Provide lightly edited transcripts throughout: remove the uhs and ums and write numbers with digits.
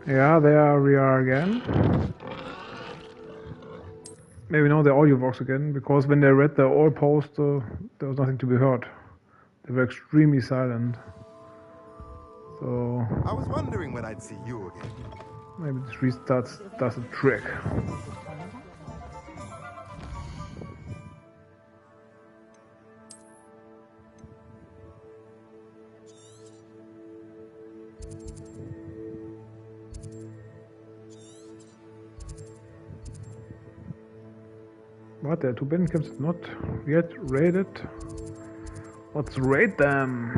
Yeah, there we are again. Maybe now the audio works again, because when they read the all post, there was nothing to be heard. They were extremely silent. So I was wondering when I'd see you again. maybe this restart does a trick. What? There are two band camps not yet raided? Let's raid them!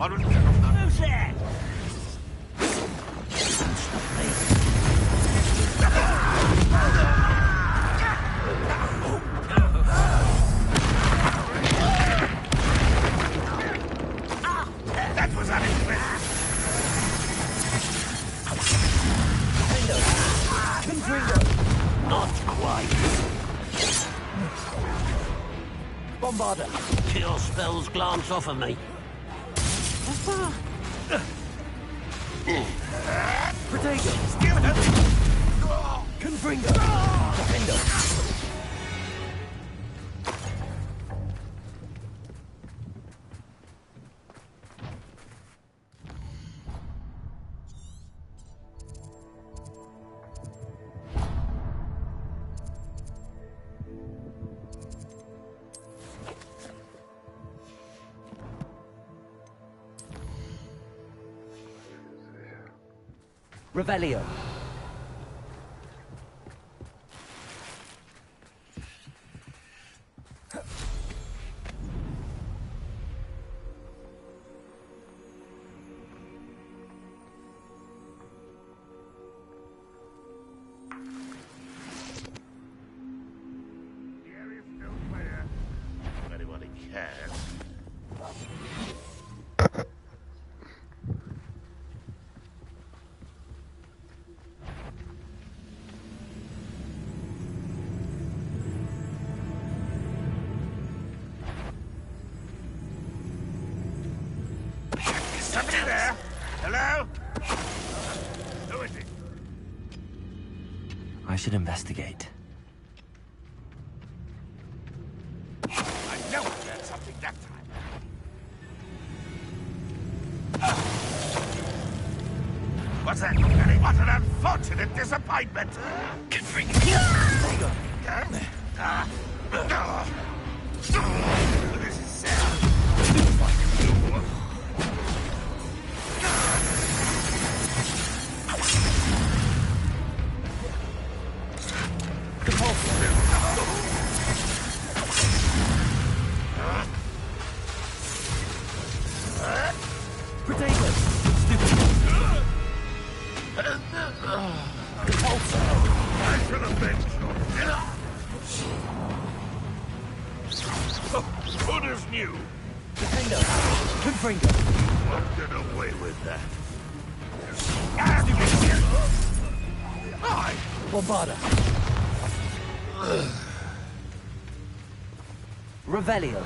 Who's there? That was unexpected. Not quite. Bombarder. Kill spells glance off of me. Protego. Confringo. Defender. Revelio. Anybody cares? Somebody there? Hello? Who is it? I should investigate. I know I heard something that time. What's that? What an unfortunate disappointment! Confringo. There you go. This is sad. Potato. Stupid. I should have been good as new. Potato. Confringo. Won't get away with that. Bombarda. Revelio.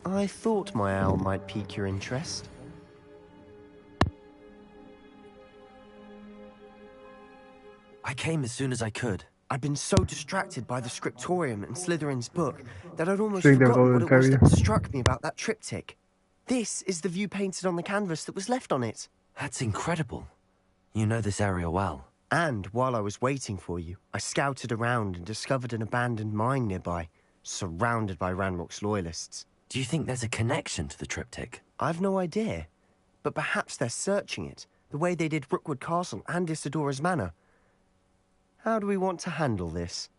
I thought my owl might pique your interest. I came as soon as I could. I've been so distracted by the scriptorium and Slytherin's book that I'd almost Think there was forgotten what it was Ontario. that struck me about that triptych. This is the view painted on the canvas that was left on it. That's incredible. You know this area well. And while I was waiting for you, I scouted around and discovered an abandoned mine nearby, surrounded by Ranrock's loyalists. Do you think there's a connection to the triptych? I've no idea, but perhaps they're searching it, the way they did Rookwood Castle and Isidora's Manor. How do we want to handle this?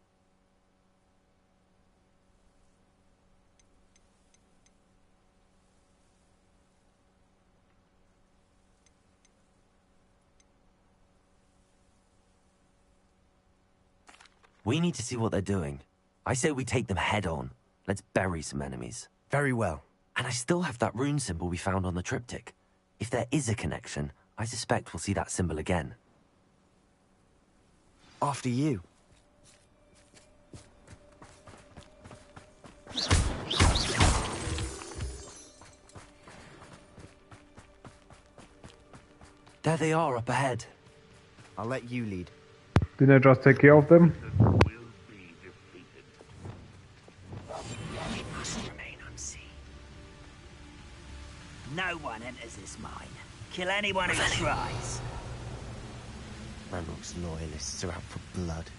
We need to see what they're doing. I say we take them head on. Let's bury some enemies. Very well. And I still have that rune symbol we found on the triptych. If there is a connection, I suspect we'll see that symbol again. After you. There they are up ahead. I'll let you lead. Didn't I just take care of them? Will be defeated. We must remain unseen. No one enters this mine. Kill anyone who tries. Ranrock's loyalists are out for blood.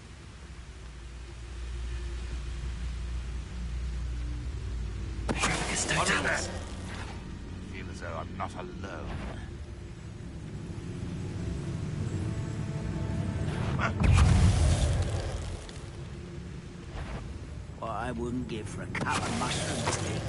What is that? I feel as though I'm not alone. What I wouldn't give for a cup of mushroom tea.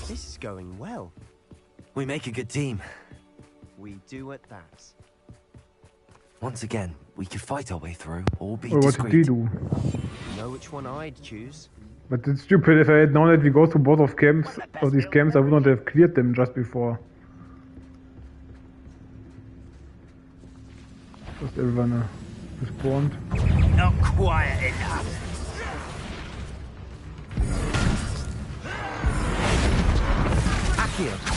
This is going well. We make a good team. We do at that. Once again, we could fight our way through, or be Or what did he discreet. do? You know which one I'd choose? But it's stupid. If I had known that we go through both of camps, or these camps, I would not have cleared them just before. Just everyone respawned. Not quiet enough. Accio!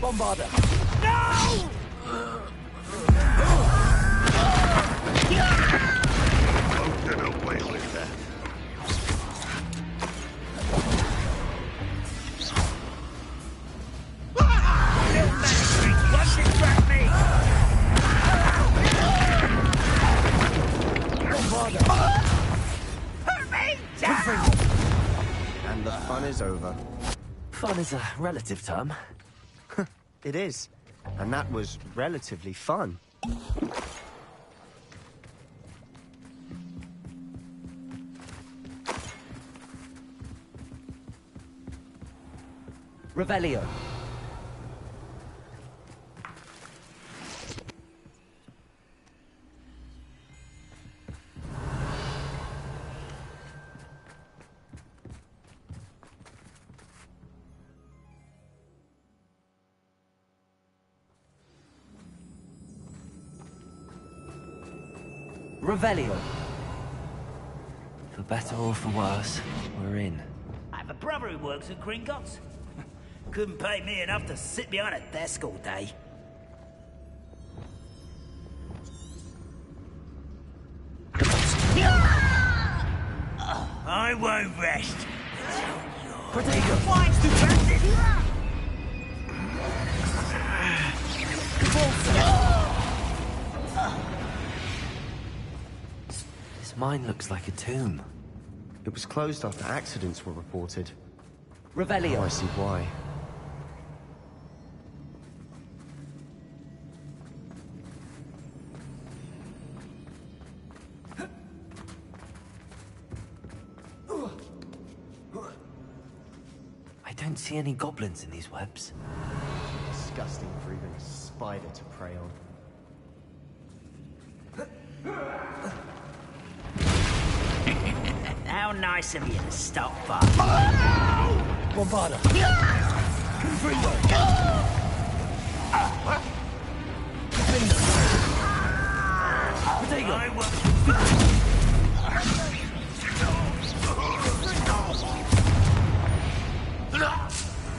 Bombarder! No! Get away with that. Little magic won't distract me! Hurt me! And the fun is over. Fun is a relative term. It is. And that was relatively fun. Revelio. Revelio. For better or for worse, we're in. I have a brother who works at Gringotts. Couldn't pay me enough to sit behind a desk all day. I won't rest. Protego! Flies to transit! This mine looks like a tomb. It was closed after accidents were reported. Now I Revelio. see why. I don't see any goblins in these webs. Disgusting for even a spider to prey on. How nice of you to stop by. Bombarder! Protego! I will...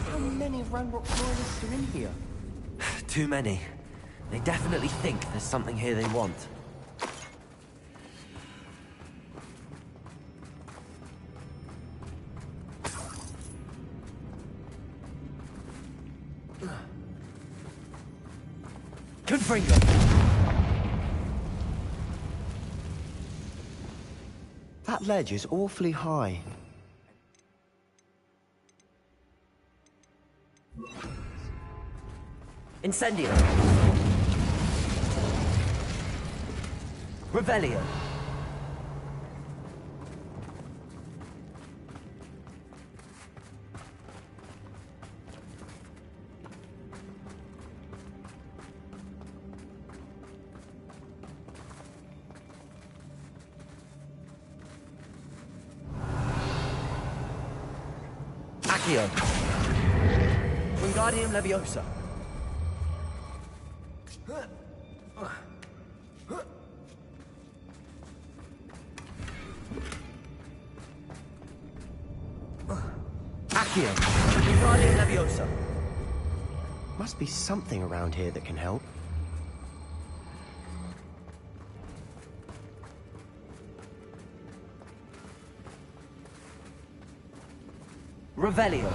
How many Ranrock loyalists are in here? Too many. They definitely think there's something here they want. Confringo! That ledge is awfully high. Incendio! Revelio! Accio! Wingardium Leviosa! Accio! Wingardium Leviosa! Must be something around here that can help. Revelio!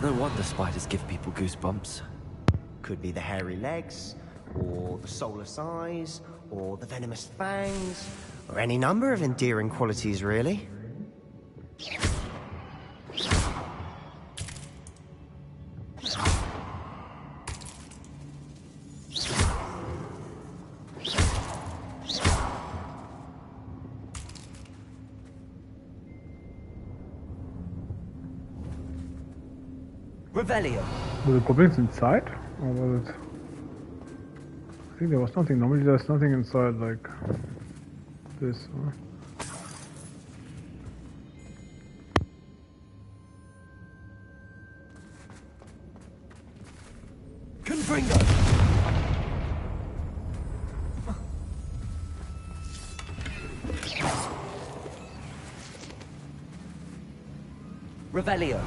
It's no wonder spiders give people goosebumps. Could be the hairy legs, or the soulless eyes, or the venomous fangs, or any number of endearing qualities, really. Revelio. Were the goblins inside? Or was it... I think there was nothing. Normally there's nothing inside like this. Confringo. Revelio.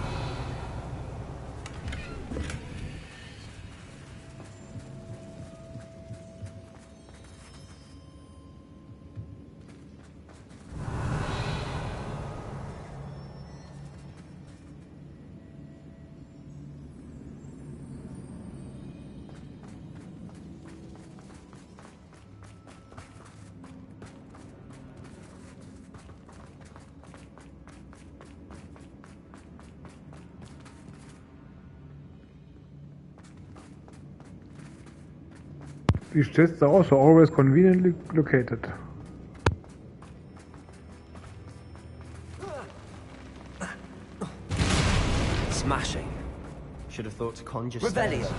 These chests are also always conveniently located. Smashing. Should have thought to conjure Revelio. stairs.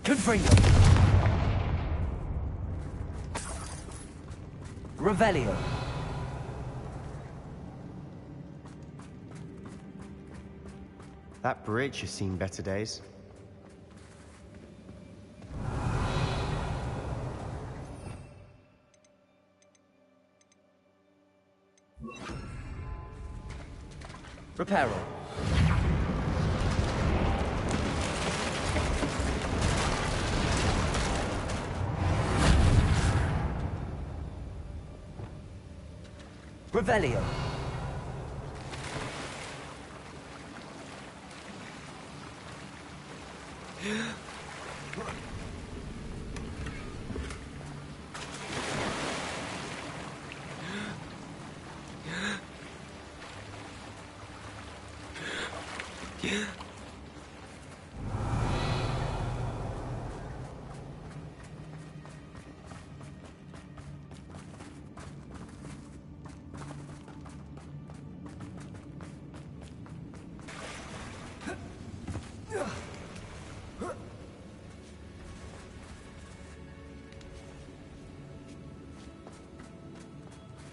Confringo. Revelio. That bridge has seen better days. Reparo. Revelio.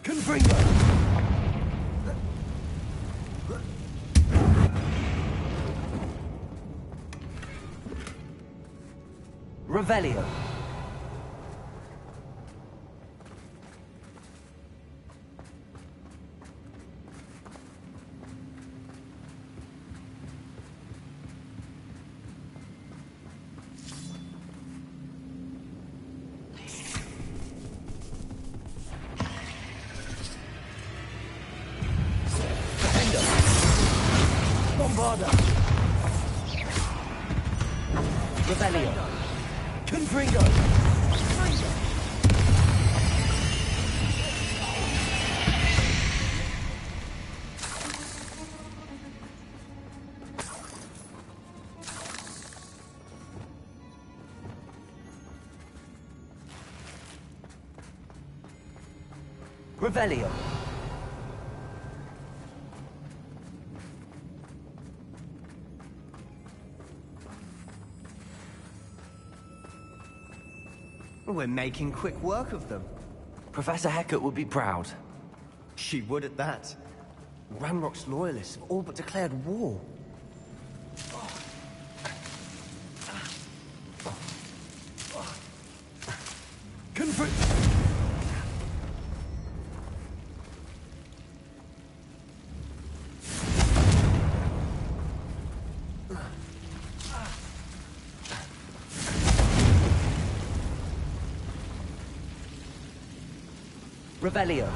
Confringo. Revelio. Bombarda. Revelio. Confringo. Revelio. We're making quick work of them. Professor Hecat would be proud. She would at that. Ranrock's loyalists have all but declared war. Revelio.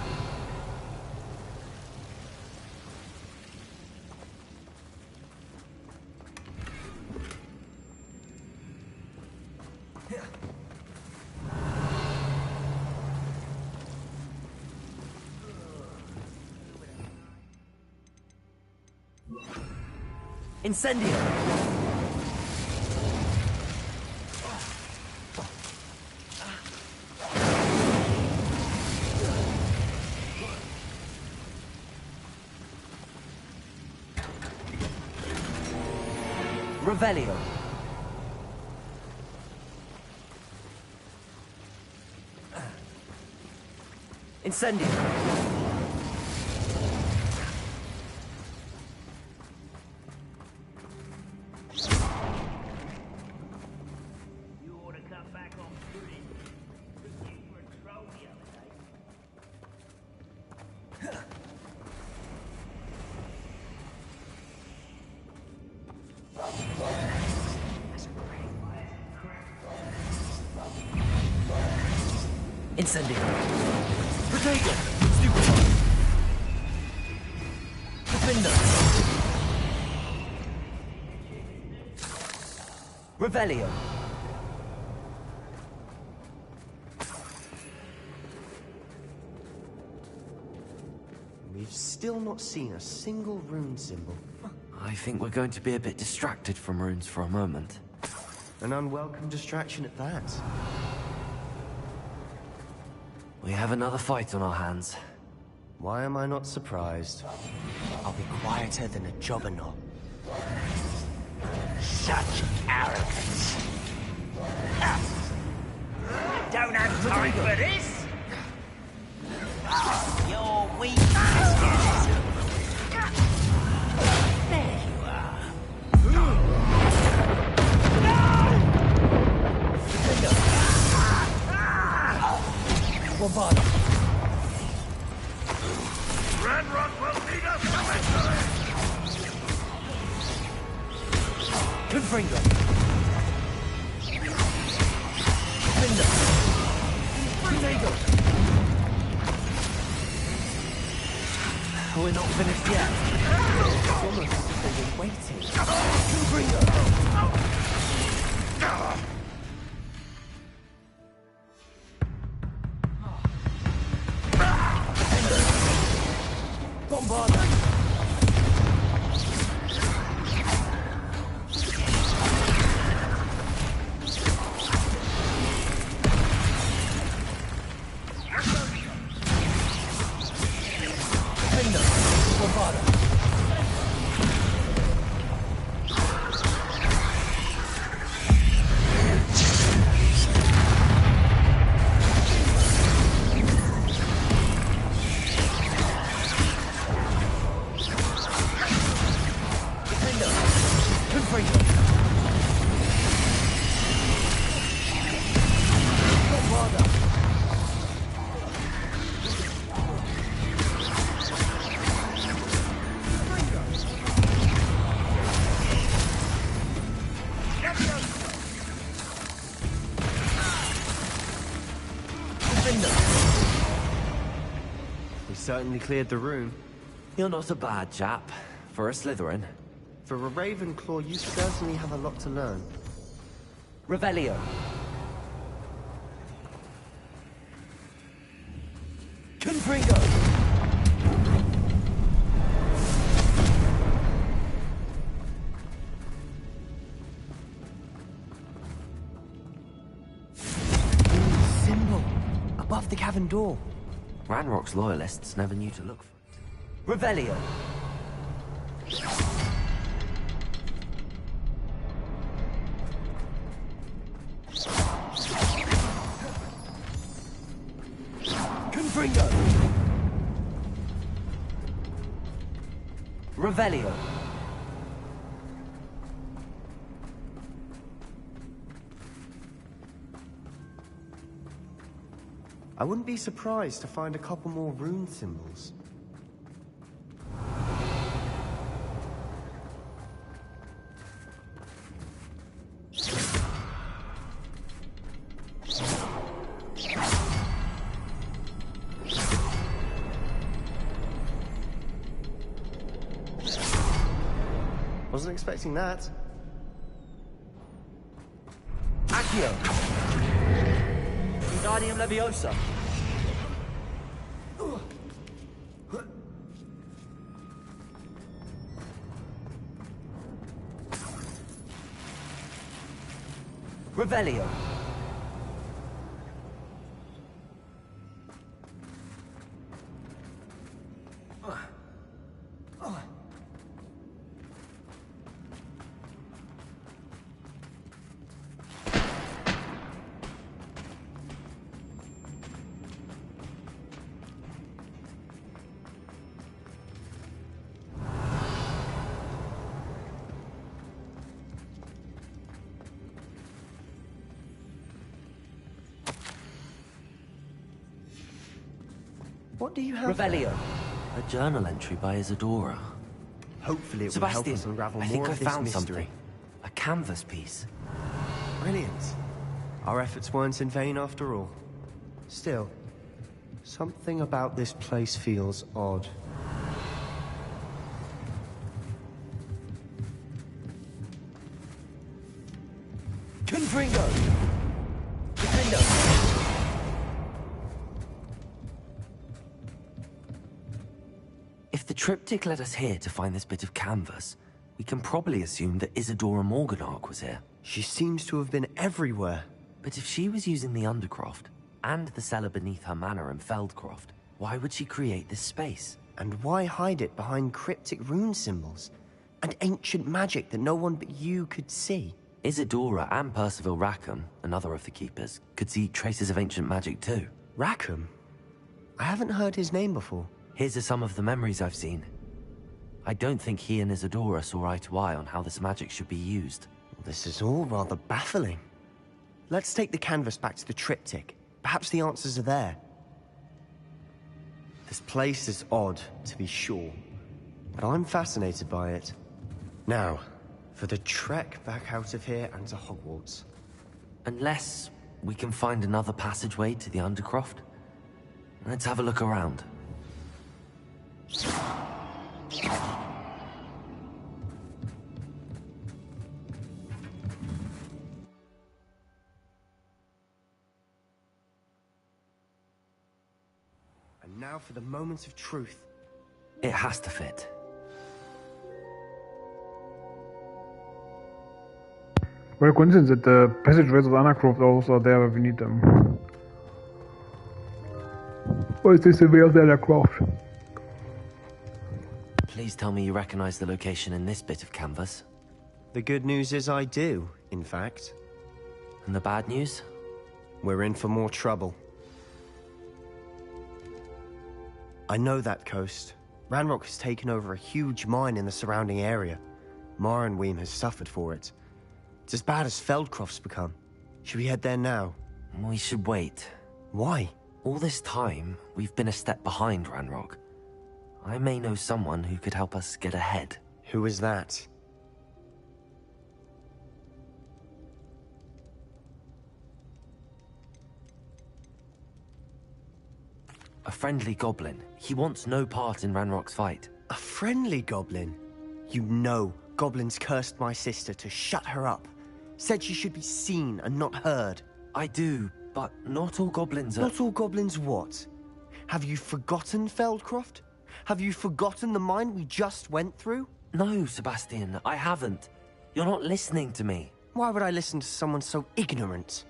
Incendio! Revelio. Incendio. You ought to come back on grid. Took you for a stroll the other day. Incendio. Protego! Stupefy! Defender! Revelio! We've still not seen a single rune symbol. I think we're going to be a bit distracted from runes for a moment. An unwelcome distraction at that. We have another fight on our hands. Why am I not surprised? I'll be quieter than a jobberknoll. Such arrogance. Don't have time for this. You're weak. There you are. Bombard! Ranrock will need us eventually! Confringo! Defender! Protego! We're not finished yet. It's almost as if they were waiting. Confringo! Bombarda! Defender! Bombarda! We certainly cleared the room. You're not a bad chap. For a Slytherin. For a Ravenclaw, you certainly have a lot to learn. Revelio. Confringo. Symbol! Above the cavern door. Ranrock's loyalists never knew to look for it. Revelio. Confringo. Revelio. I wouldn't be surprised to find a couple more rune symbols. Wasn't expecting that. Accio! Wingardium Leviosa. Revelio. What do you have? Revelio. A journal entry by Isadora. Hopefully it will help Sebastian, us unravel I more think I of this found mystery. something. A canvas piece. Brilliant. Our efforts weren't in vain after all. Still, something about this place feels odd. Confringo! Defendo! If the triptych led us here to find this bit of canvas, we can probably assume that Isadora Morganach was here. She seems to have been everywhere. But if she was using the Undercroft, and the cellar beneath her manor in Feldcroft, why would she create this space? And why hide it behind cryptic rune symbols? And ancient magic that no one but you could see? Isadora and Percival Rackham, another of the Keepers, could see traces of ancient magic too. Rackham? I haven't heard his name before. Here's some of the memories I've seen. I don't think he and Isadora saw eye to eye on how this magic should be used. This is all rather baffling. Let's take the canvas back to the triptych. Perhaps the answers are there. This place is odd, to be sure, but I'm fascinated by it. Now, for the trek back out of here and to Hogwarts. Unless we can find another passageway to the Undercroft. Let's have a look around. And now for the moment of truth. It has to fit. What a coincidence that the passageways of Undercroft also are there where we need them. Or is this the way of the Undercroft? Please tell me you recognize the location in this bit of canvas. The good news is I do, in fact. And the bad news? We're in for more trouble. I know that coast. Ranrock has taken over a huge mine in the surrounding area. Mornweem has suffered for it. It's as bad as Feldcroft's become. Should we head there now? We should wait. Why? All this time, we've been a step behind Ranrock. I may know someone who could help us get ahead. Who is that? A friendly goblin. He wants no part in Ranrock's fight. A friendly goblin? You know goblins cursed my sister to shut her up. Said she should be seen and not heard. I do, but not all goblins are... Not all goblins what? Have you forgotten Feldcroft? Have you forgotten the mine we just went through? No, Sebastian, I haven't. You're not listening to me. Why would I listen to someone so ignorant?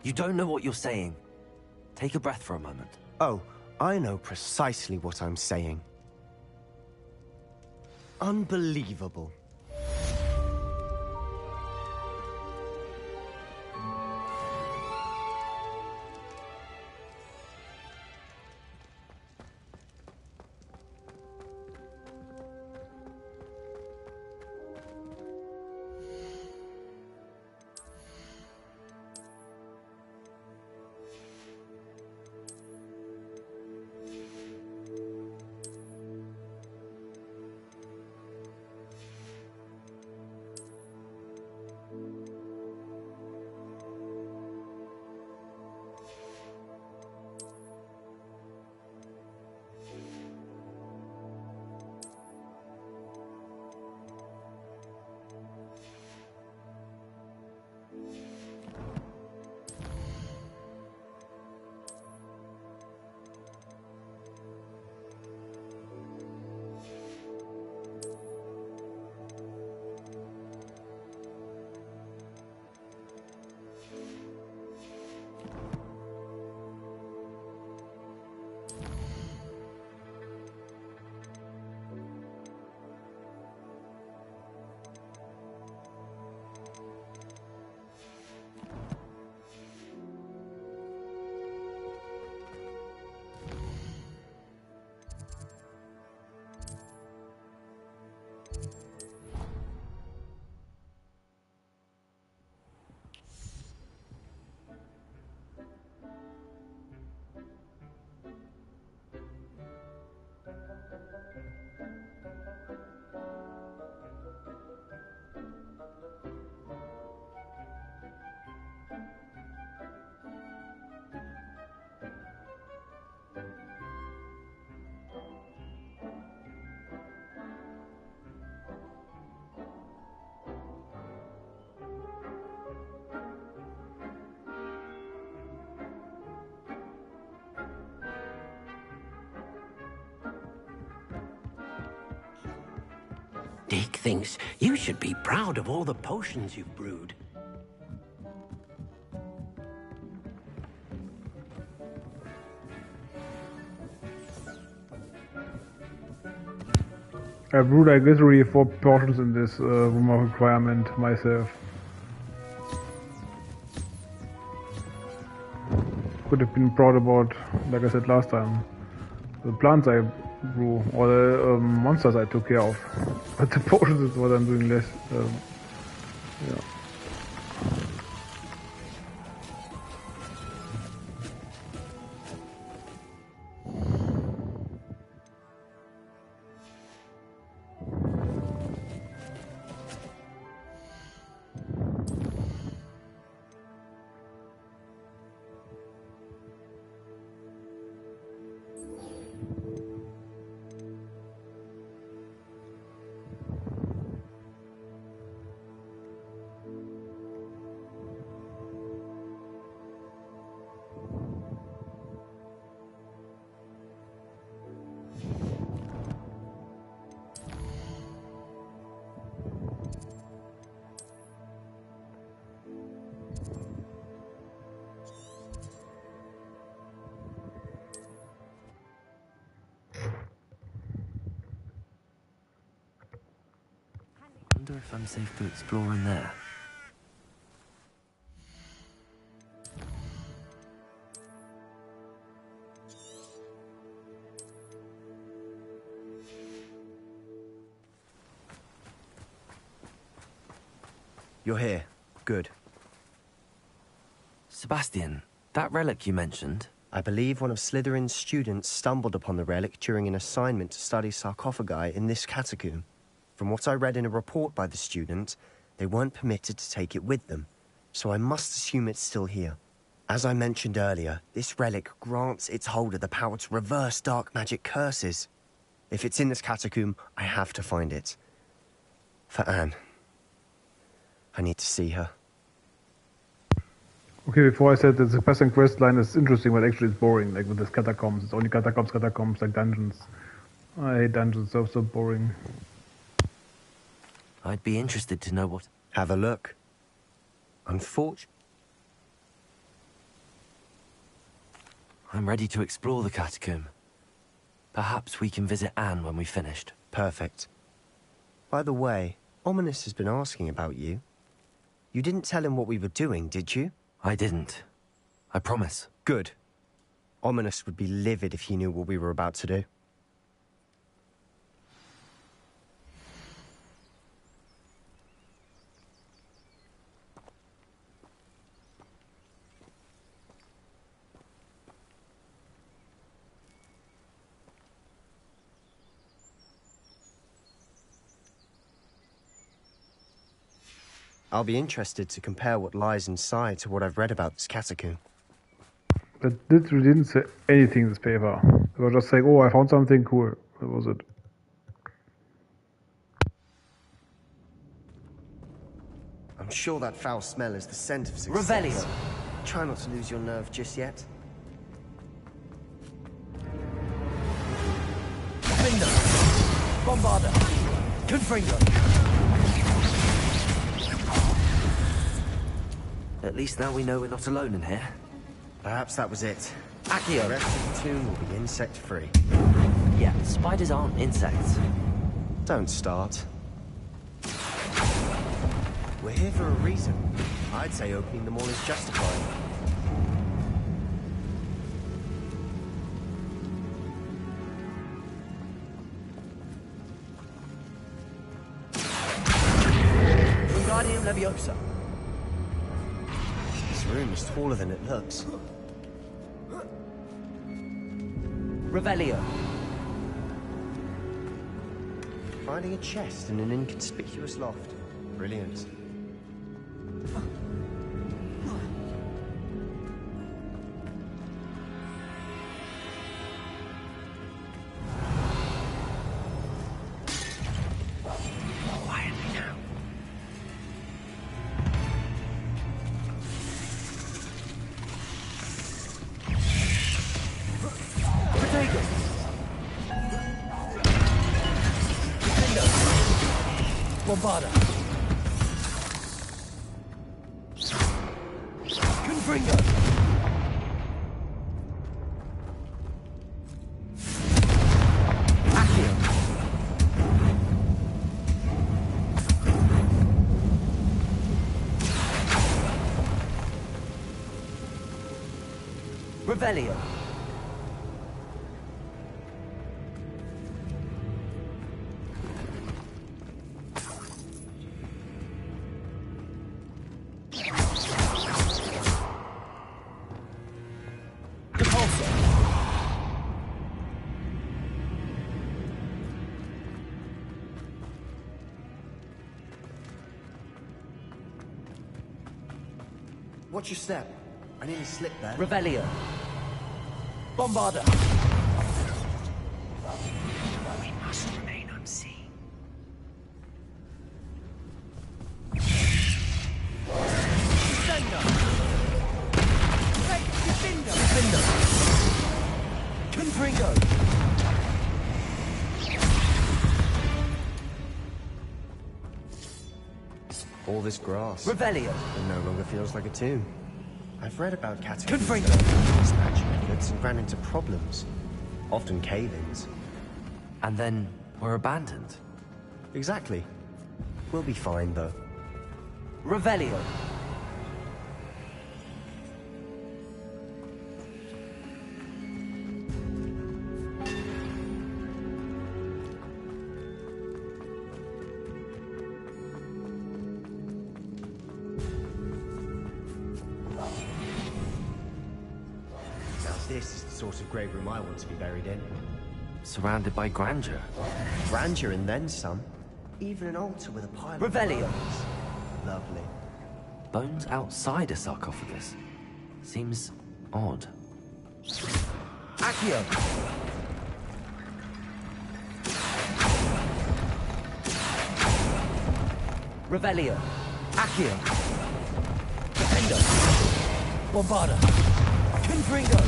You don't know what you're saying. Take a breath for a moment. Oh, I know precisely what I'm saying. Unbelievable. Dick thinks you should be proud of all the potions you've brewed. I brewed like literally 4 portions in this room of requirement myself. Could have been proud about, like I said last time, the plants I brew or the monsters I took care of. But the potions is what I'm doing less. Yeah. Wonder if I'm safe to explore in there. You're here. Good. Sebastian, that relic you mentioned, I believe one of Slytherin's students stumbled upon the relic during an assignment to study sarcophagi in this catacomb. From what I read in a report by the student, they weren't permitted to take it with them, so I must assume it's still here. As I mentioned earlier, this relic grants its holder the power to reverse dark magic curses. If it's in this catacomb, I have to find it. For Anne. I need to see her. Okay, before I said that the Sebastian quest line is interesting, but actually it's boring, like with this catacombs. It's only catacombs, like dungeons. I hate dungeons, so boring. I'd be interested to know what... Have a look. Unfortunately... I'm ready to explore the catacomb. Perhaps we can visit Anne when we've finished. Perfect. By the way, Ominous has been asking about you. You didn't tell him what we were doing, did you? I didn't. I promise. Good. Ominous would be livid if he knew what we were about to do. I'll be interested to compare what lies inside to what I've read about this catacomb. But literally didn't say anything in this paper. They were just saying, oh, I found something cool. That was it. I'm sure that foul smell is the scent of success. Revelio. Try not to lose your nerve just yet. Finger. Bombarder. Confringo. At least now we know we're not alone in here. Perhaps that was it. Accio. The rest of the tomb will be insect-free. Yeah, spiders aren't insects. Don't start. We're here for a reason. I'd say opening them all is justified. Wingardium Leviosa. This room is taller than it looks. Revelio. Finding a chest in an inconspicuous loft. Brilliant. Quietly now. Protego. Bombarda. Confringo. Accio. Revelio. Watch your step. I nearly slipped there. Revelio. Bombarda. We must remain unseen. Defender. Defender. Confringo. All this grass. Revelio. It no longer feels like a tomb. I've read about catacombs Confringo. dispatch methods and ran into problems. Often cave-ins. And then we're abandoned. Exactly. We'll be fine, though. Revelio. Now this is the sort of grave room I want to be buried in. Surrounded by grandeur. Grandeur and then some. Even an altar with a pile Revelio. of bones. Lovely. Bones outside a sarcophagus. Seems odd. Accio. Revelio. Accio. Defender. Bombarda. Confringo.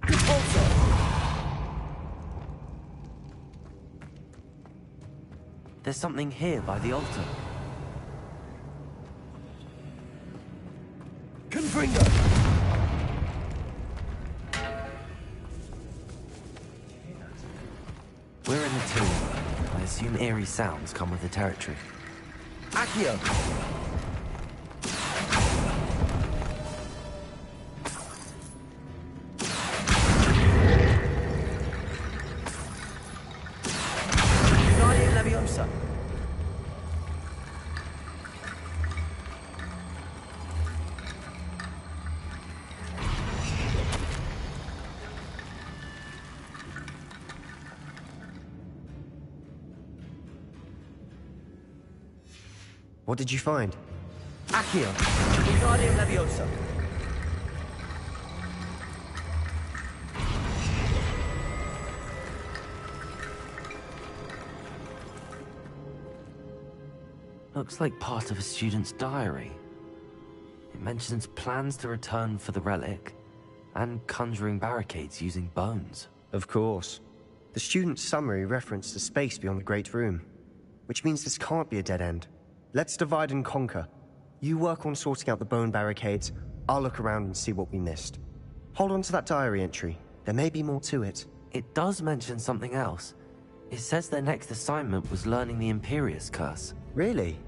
Repulsor. There's something here by the altar. Confringo. We're in the tomb. I assume eerie sounds come with the territory. Accio. Guardian Leviosa. What did you find? Accio. Guardian Leviosa. Looks like part of a student's diary. It mentions plans to return for the relic and conjuring barricades using bones. Of course. The student's summary referenced a space beyond the Great Room, which means this can't be a dead end. Let's divide and conquer. You work on sorting out the bone barricades, I'll look around and see what we missed. Hold on to that diary entry. There may be more to it. It does mention something else. It says their next assignment was learning the Imperius Curse. Really?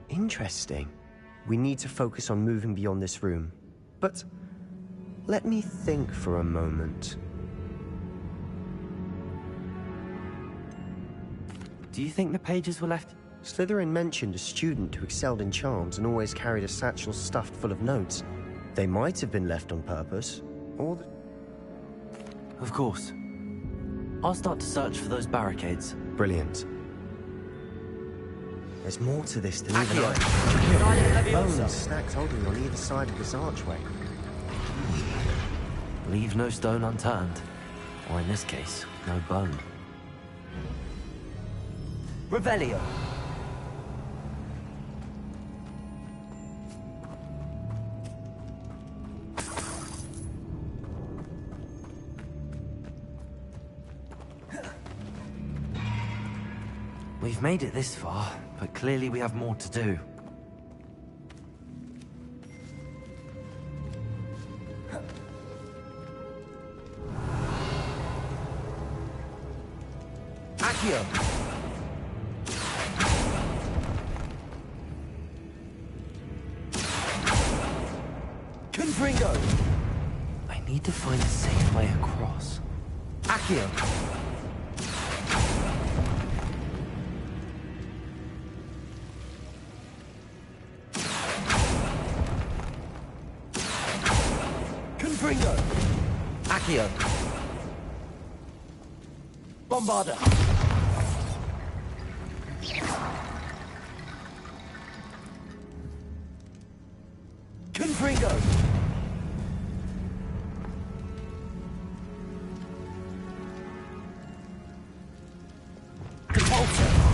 Interesting. We need to focus on moving beyond this room. But let me think for a moment. Do you think the pages were left? Slytherin mentioned a student who excelled in charms and always carried a satchel stuffed full of notes. They might have been left on purpose, or... Of course. I'll start to search for those barricades. Brilliant. There's more to this than even Accio. I... Guardian Leviosa. Bones stacked oddly on either side of this archway. Leave no stone unturned. Or in this case, no bone. We've made it this far, but clearly we have more to do. Accio! Confringo! I need to find a safe way across. Accio! Confringo! Accio! Bombarda! Confringo! Compulsor!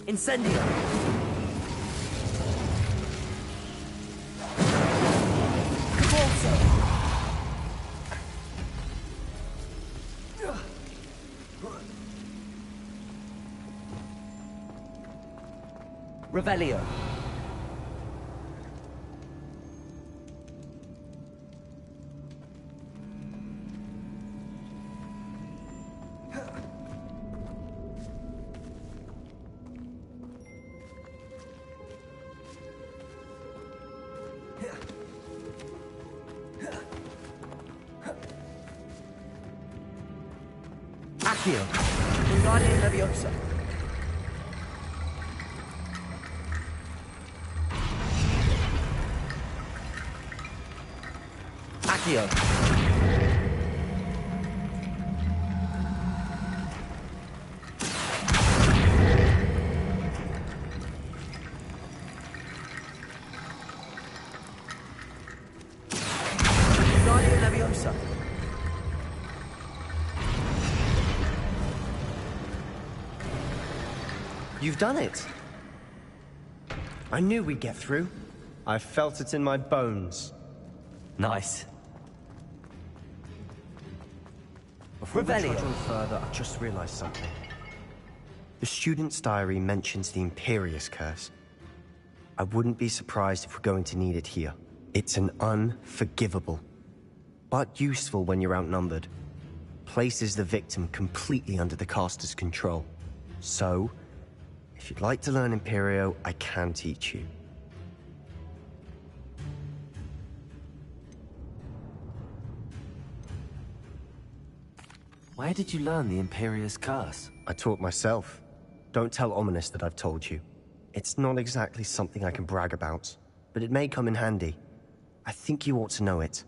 Incendio! Revelio. Accio. Wingardium Leviosa. Accio. Wingardium Leviosa. You've done it. I knew we'd get through. I felt it in my bones. Nice. Before we trudge on further, I just realized something. The student's diary mentions the Imperious Curse. I wouldn't be surprised if we're going to need it here. It's an unforgivable, but useful when you're outnumbered. Places the victim completely under the caster's control. So, if you'd like to learn Imperio, I can teach you. Where did you learn the Imperious Curse? I taught myself. Don't tell Ominous that I've told you. It's not exactly something I can brag about, but it may come in handy. I think you ought to know it.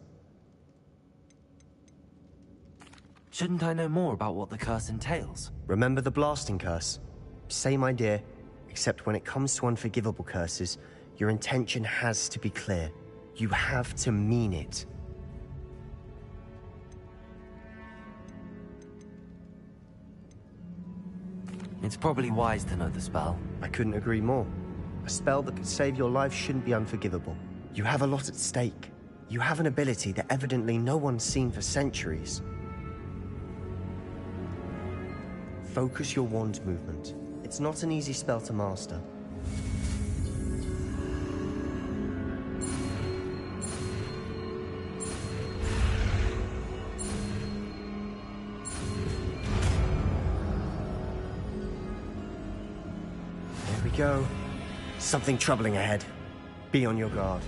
Shouldn't I know more about what the curse entails? Remember the blasting curse? Same idea, except when it comes to unforgivable curses, your intention has to be clear. You have to mean it. It's probably wise to know the spell. I couldn't agree more. A spell that could save your life shouldn't be unforgivable. You have a lot at stake. You have an ability that evidently no one's seen for centuries. Focus your wand movement. It's not an easy spell to master. There we go. Something troubling ahead. Be on your guard.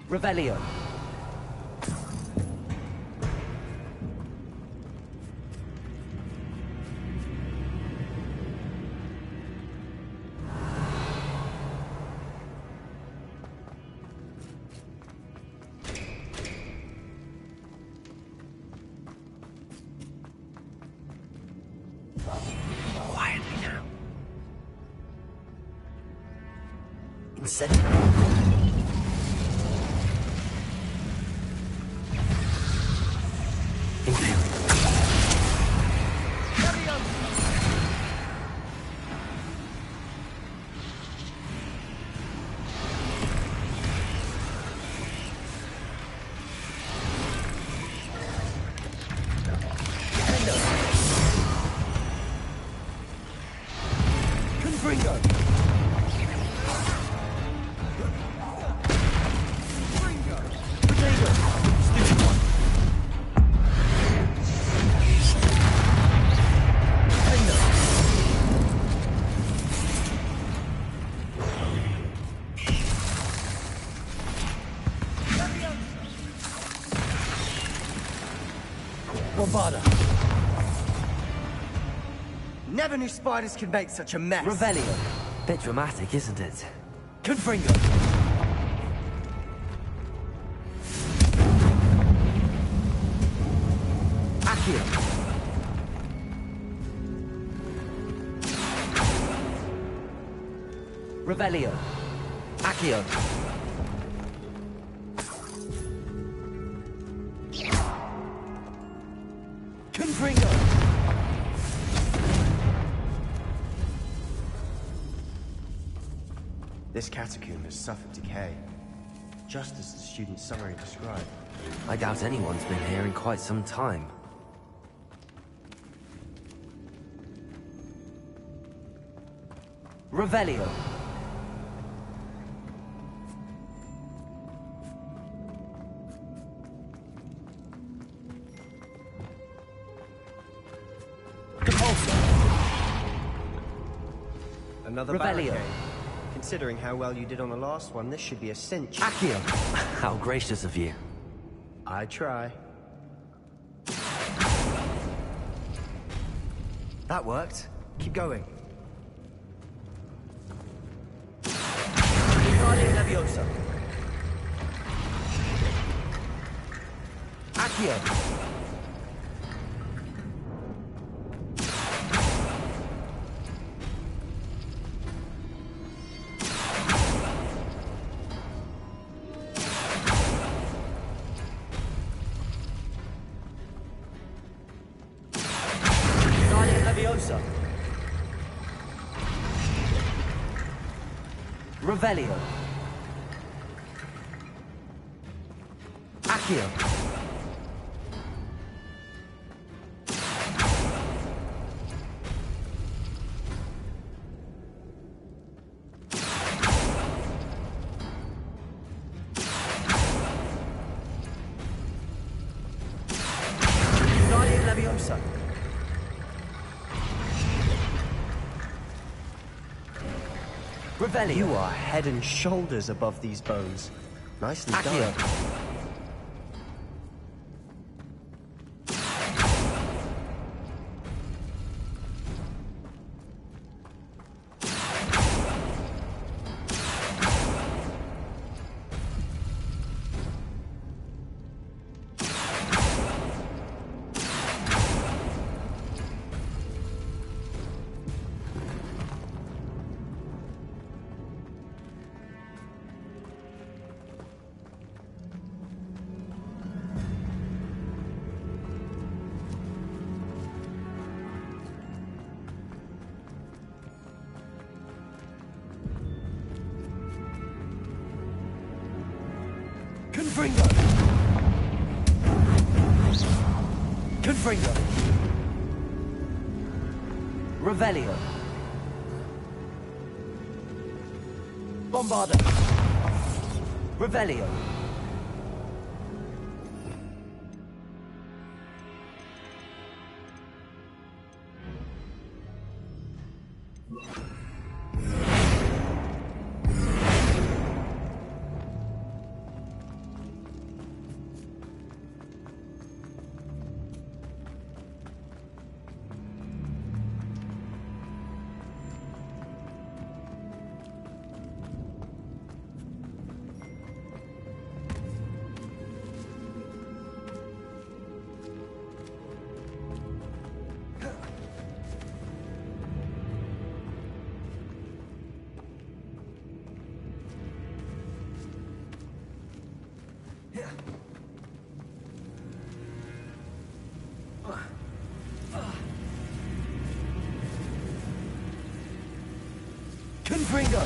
Revelio. Quietly now. Incendiary. Bombarda. Never knew spiders could make such a mess. Revelio. Bit dramatic, isn't it? Confringo. Accio. Revelio. Accio. Confringo. This catacomb has suffered decay, just as the student's summary described. I doubt anyone's been here in quite some time. Revelio. Another Revelio. barricade. Considering how well you did on the last one, this should be a cinch. Accio. How gracious of you. I try. That worked. Keep going. Guardian Leviosa. Accio. Guardian Leviosa. Revelio. Accio. Guardian Leviosa. Revelio. You are head and shoulders above these bones. Nicely Accio. done. Confringo. Confringo. Revelio. Bombarda. Revelio. Confringo!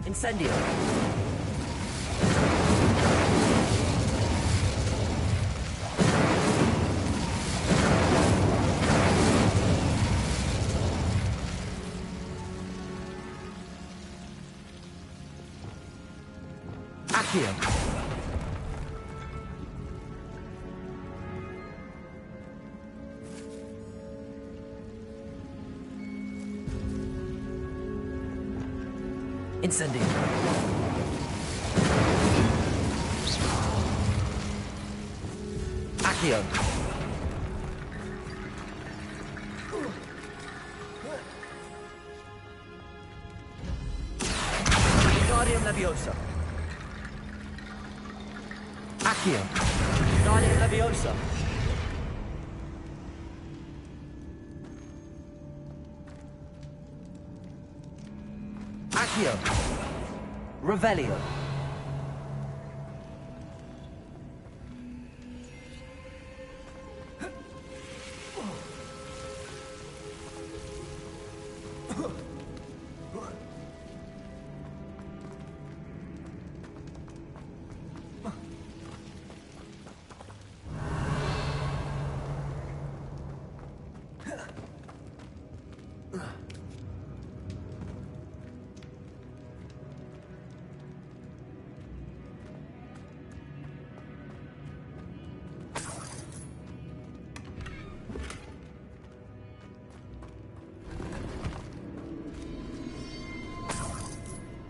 Incendio! Accio! Incendio! Accio! Guardian Leviosa! Accio! Guardian Leviosa! Accio! Revelio!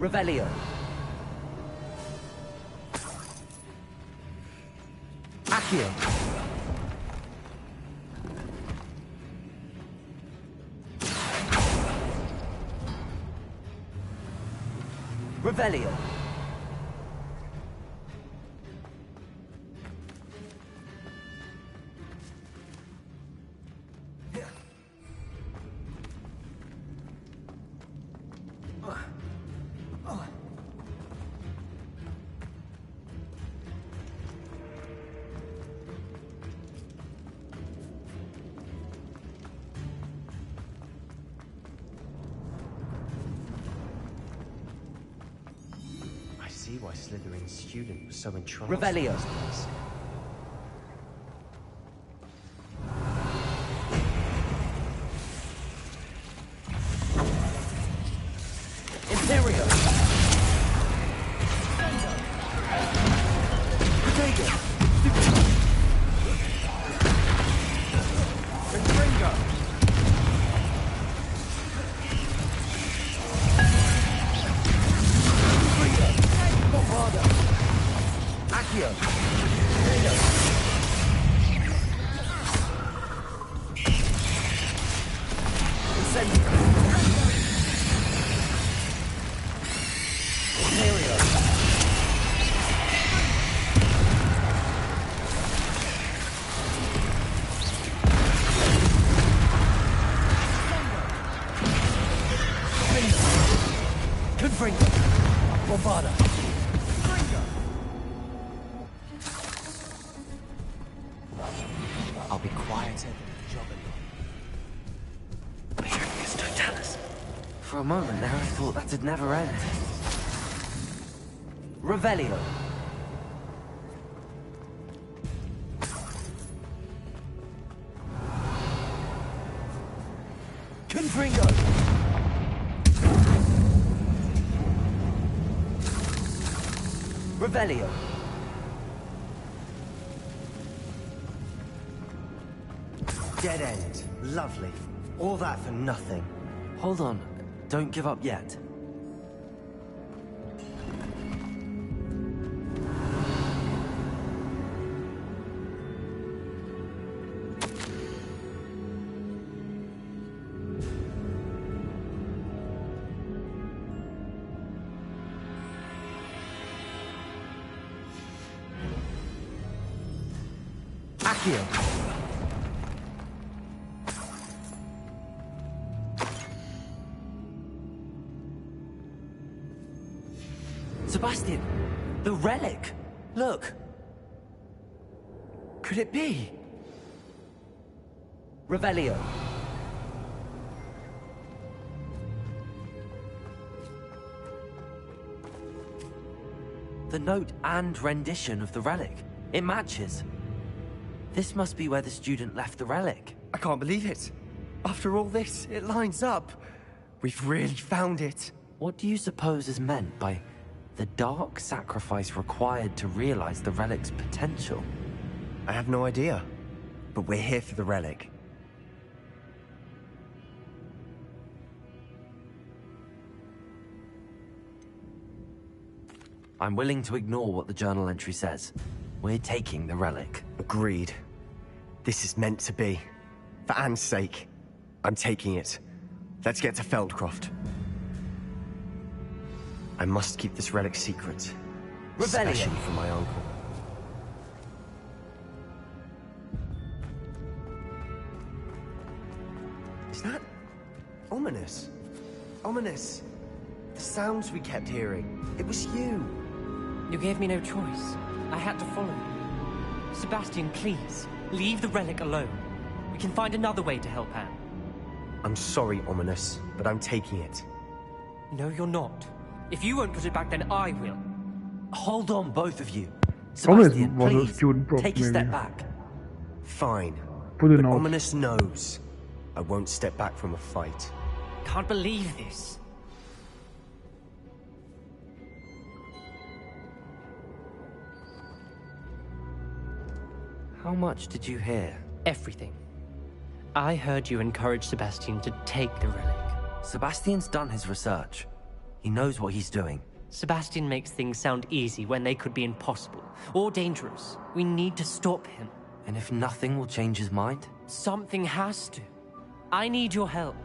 Revelio. Accio. Revelio. See why Slytherin's student was so entranced. Revelio. Imperio. Protego. Confringo. Accio! Incendio! Imperio! Confringo! Bombarda! I'll be quieter than a juggernaut. For a moment there, I thought that'd never end. Revelio. Confringo. Revelio. Dead end. Lovely. All that for nothing. Hold on. Don't give up yet. Accio. Sebastian, the relic! Look, could it be? Revelio. The note and rendition of the relic. It matches. This must be where the student left the relic. I can't believe it. After all this, it lines up. We've really found it. What do you suppose is meant by the dark sacrifice required to realize the relic's potential? I have no idea. But we're here for the relic. I'm willing to ignore what the journal entry says. We're taking the relic. Agreed. This is meant to be. For Anne's sake, I'm taking it. Let's get to Feldcroft. I must keep this relic secret. Rebellion. Especially from my uncle. Is that ominous? Ominous. The sounds we kept hearing. It was you. You gave me no choice. I had to follow you. Sebastian, please, leave the relic alone. We can find another way to help Anne. I'm sorry, Ominous, but I'm taking it. No, you're not. If you won't put it back, then I will. Hold on, both of you. Ominous Sebastian, was a please, student prop, take a step maybe. back. Fine. Put it But out. Ominous knows I won't step back from a fight. Can't believe this. How much did you hear? Everything. I heard you encourage Sebastian to take the relic. Sebastian's done his research. He knows what he's doing. Sebastian makes things sound easy when they could be impossible or dangerous. We need to stop him. And if nothing will change his mind? Something has to. I need your help.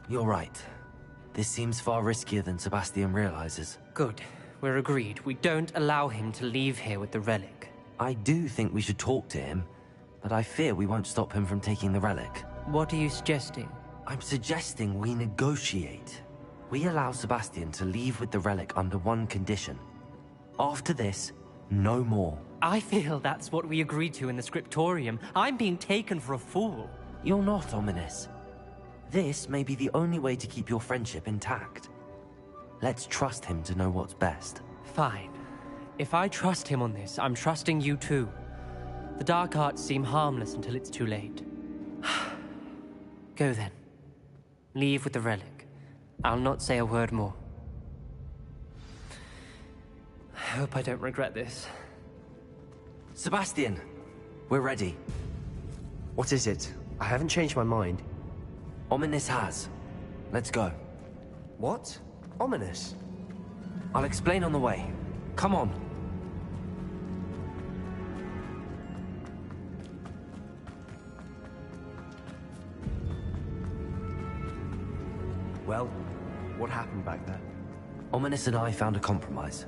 You're right. This seems far riskier than Sebastian realizes. Good. We're agreed. We don't allow him to leave here with the relic. I do think we should talk to him, but I fear we won't stop him from taking the relic. What are you suggesting? I'm suggesting we negotiate. We allow Sebastian to leave with the relic under one condition. After this, no more. I feel that's what we agreed to in the scriptorium. I'm being taken for a fool. You're not, Ominous. This may be the only way to keep your friendship intact. Let's trust him to know what's best. Fine. If I trust him on this, I'm trusting you too. The dark arts seem harmless until it's too late. Go then. Leave with the relic. I'll not say a word more. I hope I don't regret this. Sebastian, we're ready. What is it? I haven't changed my mind. Ominous has. Let's go. What? Ominous? I'll explain on the way. Come on. Well, what happened back there? Ominous and I found a compromise.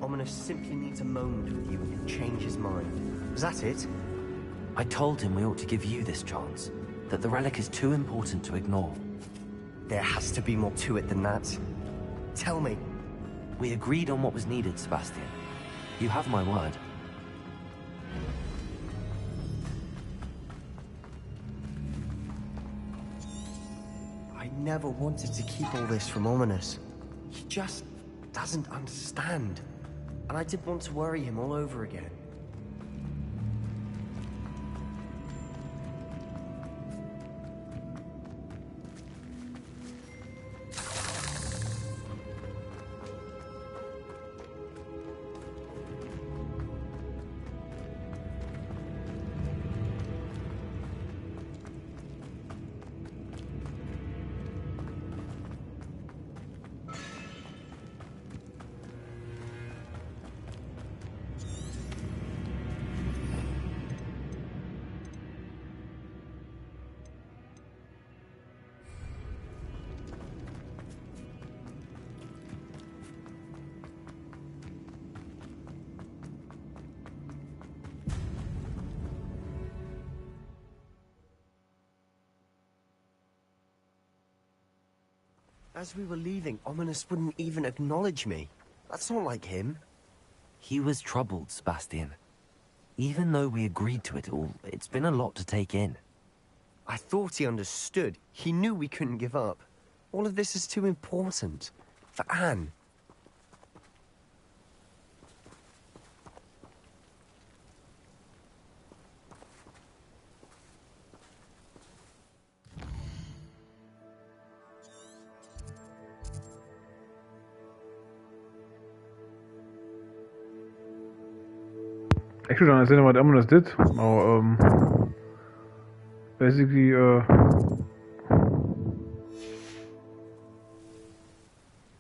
Ominous simply needs a moment with you and he'll change his mind. Is that it? I told him we ought to give you this chance, that the relic is too important to ignore. There has to be more to it than that. Tell me. We agreed on what was needed, Sebastian. You have my word. I never wanted to keep all this from Ominous. He just doesn't understand. And I didn't want to worry him all over again. As we were leaving, Ominous wouldn't even acknowledge me. That's not like him. He was troubled, Sebastian. Even though we agreed to it all, it's been a lot to take in. I thought he understood. He knew we couldn't give up. All of this is too important. For Anne. Actually, don't understand what Ominous did. Now, basically,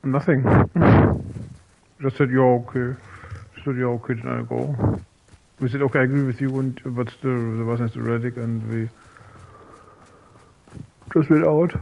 nothing. Just said you're okay. Said you're okay, then I go. We said okay, I agree with you, but still there wasn't the relic, and we just went out.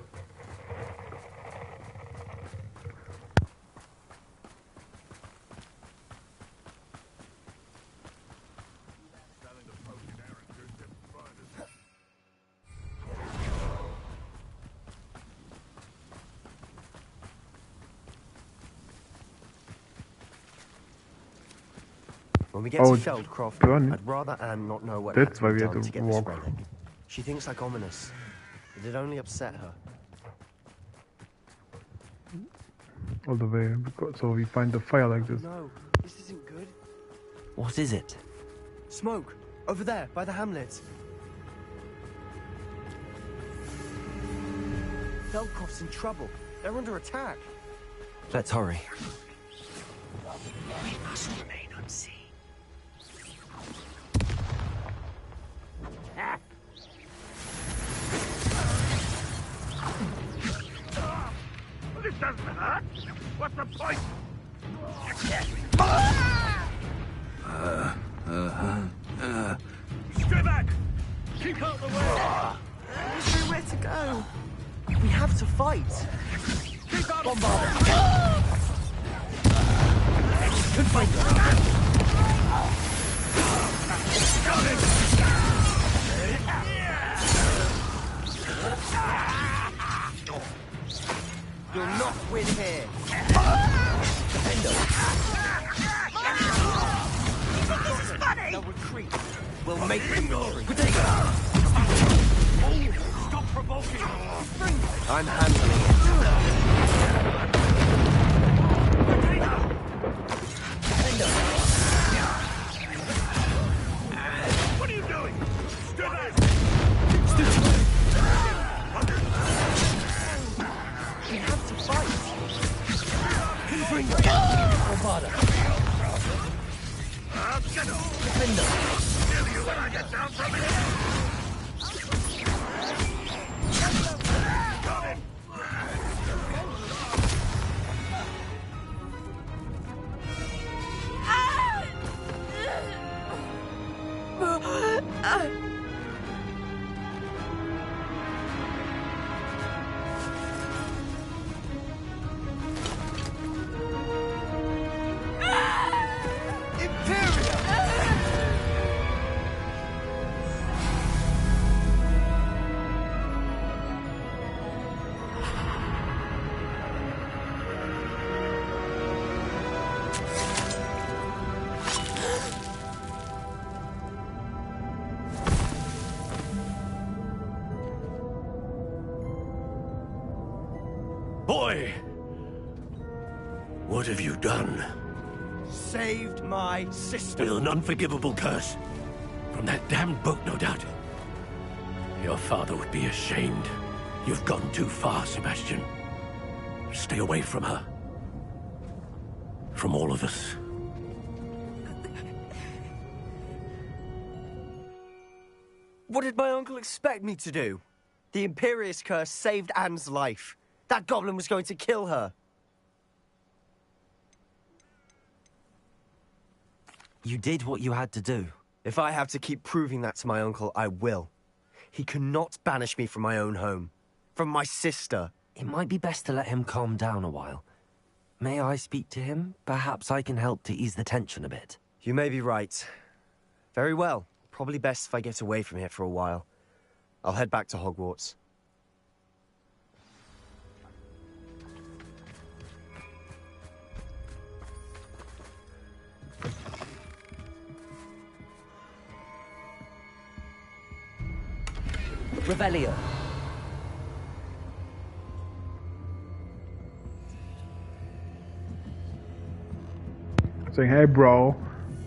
When we get to Feldcroft, Bernie. I'd rather Anne not know what That's had why to be we had done to to get this walk. relic. She thinks like Ominous, but it only upset her. All the way, so we find the fire like this. No, this isn't good. What is it? Smoke! Over there, by the hamlet. Feldcroft's in trouble. They're under attack. Let's hurry. We must remain unseen. This doesn't hurt. What's the point? Stay back! Keep out the way! There's nowhere to go. We have to fight. You'll not win here. This is funny. They'll retreat. We'll make them retreat. Stop provoking! I'm handling it. What are you doing? Stay back! We have to fight. I'm gonna kill you when I get down from here! Boy! What have you done? Saved my sister. With an unforgivable curse. From that damned book, no doubt. Your father would be ashamed. You've gone too far, Sebastian. Stay away from her. From all of us. What did my uncle expect me to do? The Imperious curse saved Anne's life. That goblin was going to kill her. You did what you had to do. If I have to keep proving that to my uncle, I will. He cannot banish me from my own home. From my sister. It might be best to let him calm down a while. May I speak to him? Perhaps I can help to ease the tension a bit. You may be right. Very well. Probably best if I get away from here for a while. I'll head back to Hogwarts. Revelio. Saying, hey bro,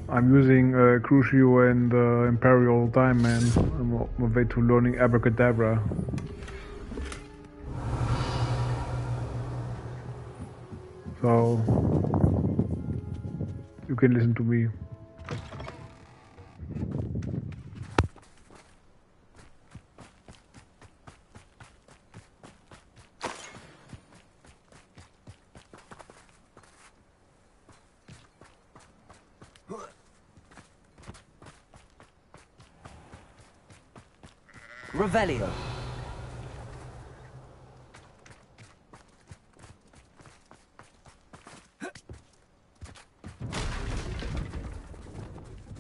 I'm using Crucio and Imperial Time, man. I'm on my way to learning Abracadabra. So, you can listen to me. Revelio.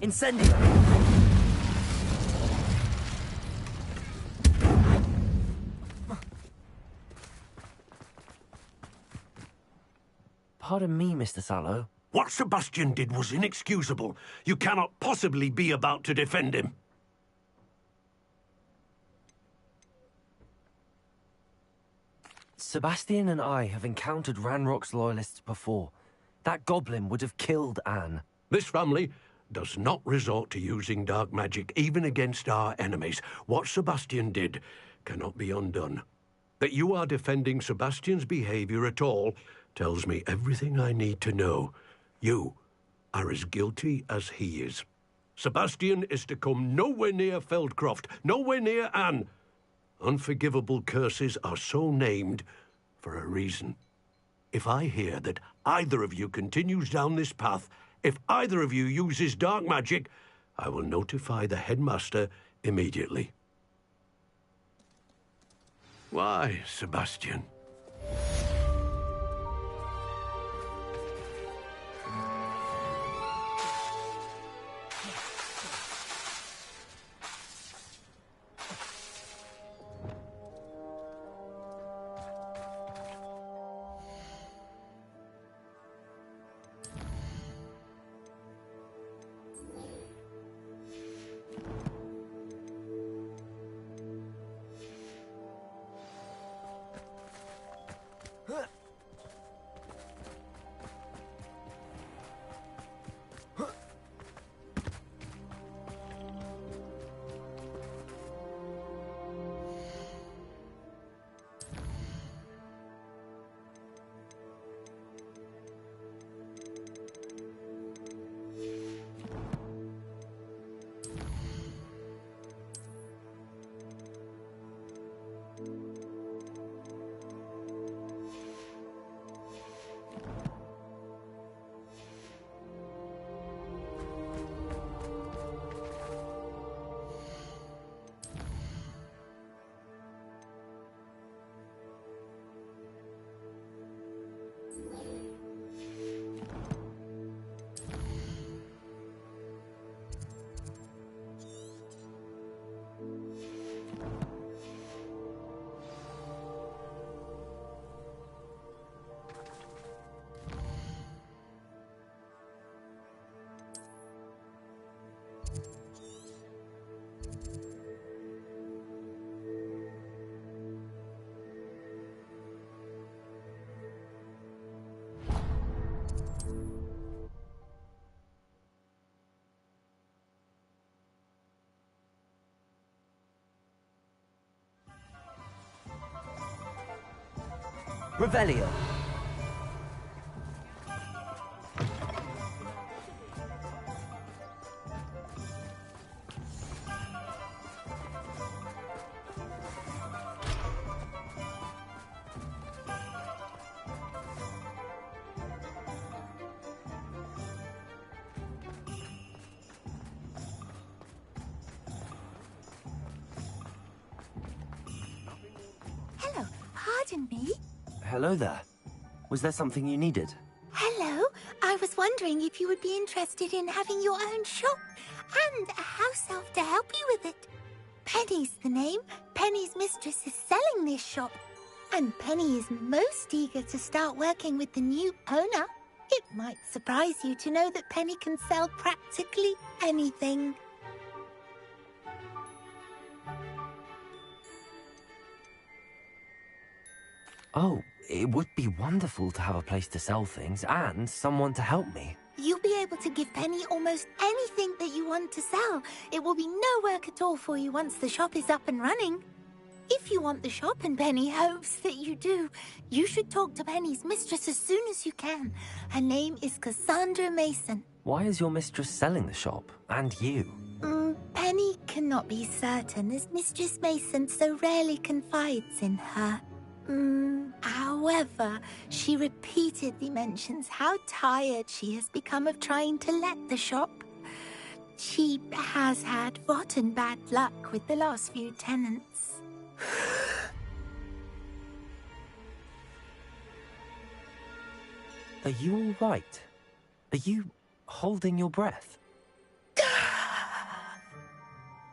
Incendio. Pardon me, Mr. Sallow. What Sebastian did was inexcusable. You cannot possibly be about to defend him. Sebastian and I have encountered Ranrock's loyalists before. That goblin would have killed Anne. This family does not resort to using dark magic even against our enemies. What Sebastian did cannot be undone. That you are defending Sebastian's behavior at all tells me everything I need to know. You are as guilty as he is. Sebastian is to come nowhere near Feldcroft, nowhere near Anne. Unforgivable curses are so named for a reason. If I hear that either of you continues down this path, if either of you uses dark magic, I will notify the headmaster immediately. Why, Sebastian? Revelio. Hello, pardon me. Hello there. Was there something you needed? Hello, I was wondering if you would be interested in having your own shop and a house elf to help you with it. Penny's the name. Penny's mistress is selling this shop. And Penny is most eager to start working with the new owner. It might surprise you to know that Penny can sell practically anything. Oh, it would be wonderful to have a place to sell things and someone to help me. You'll be able to give Penny almost anything that you want to sell. It will be no work at all for you once the shop is up and running. If you want the shop, and Penny hopes that you do, you should talk to Penny's mistress as soon as you can. Her name is Cassandra Mason. Why is your mistress selling the shop? And you? Penny cannot be certain, as Mistress Mason so rarely confides in her. However, she repeatedly mentions how tired she has become of trying to let the shop. She has had rotten bad luck with the last few tenants. Are you all right? Are you holding your breath?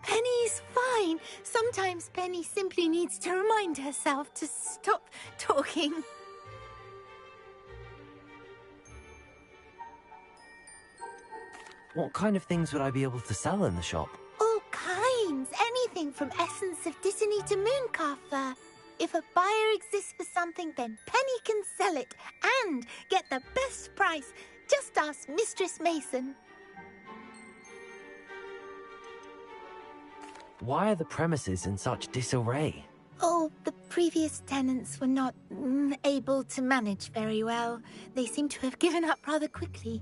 Penny's fine. Sometimes Penny simply needs to remind herself to stop talking. What kind of things would I be able to sell in the shop? All kinds. Anything from essence of Disney to mooncalf fur. If a buyer exists for something, then Penny can sell it and get the best price. Just ask Mistress Mason. Why are the premises in such disarray? Oh, the previous tenants were not able to manage very well. They seem to have given up rather quickly.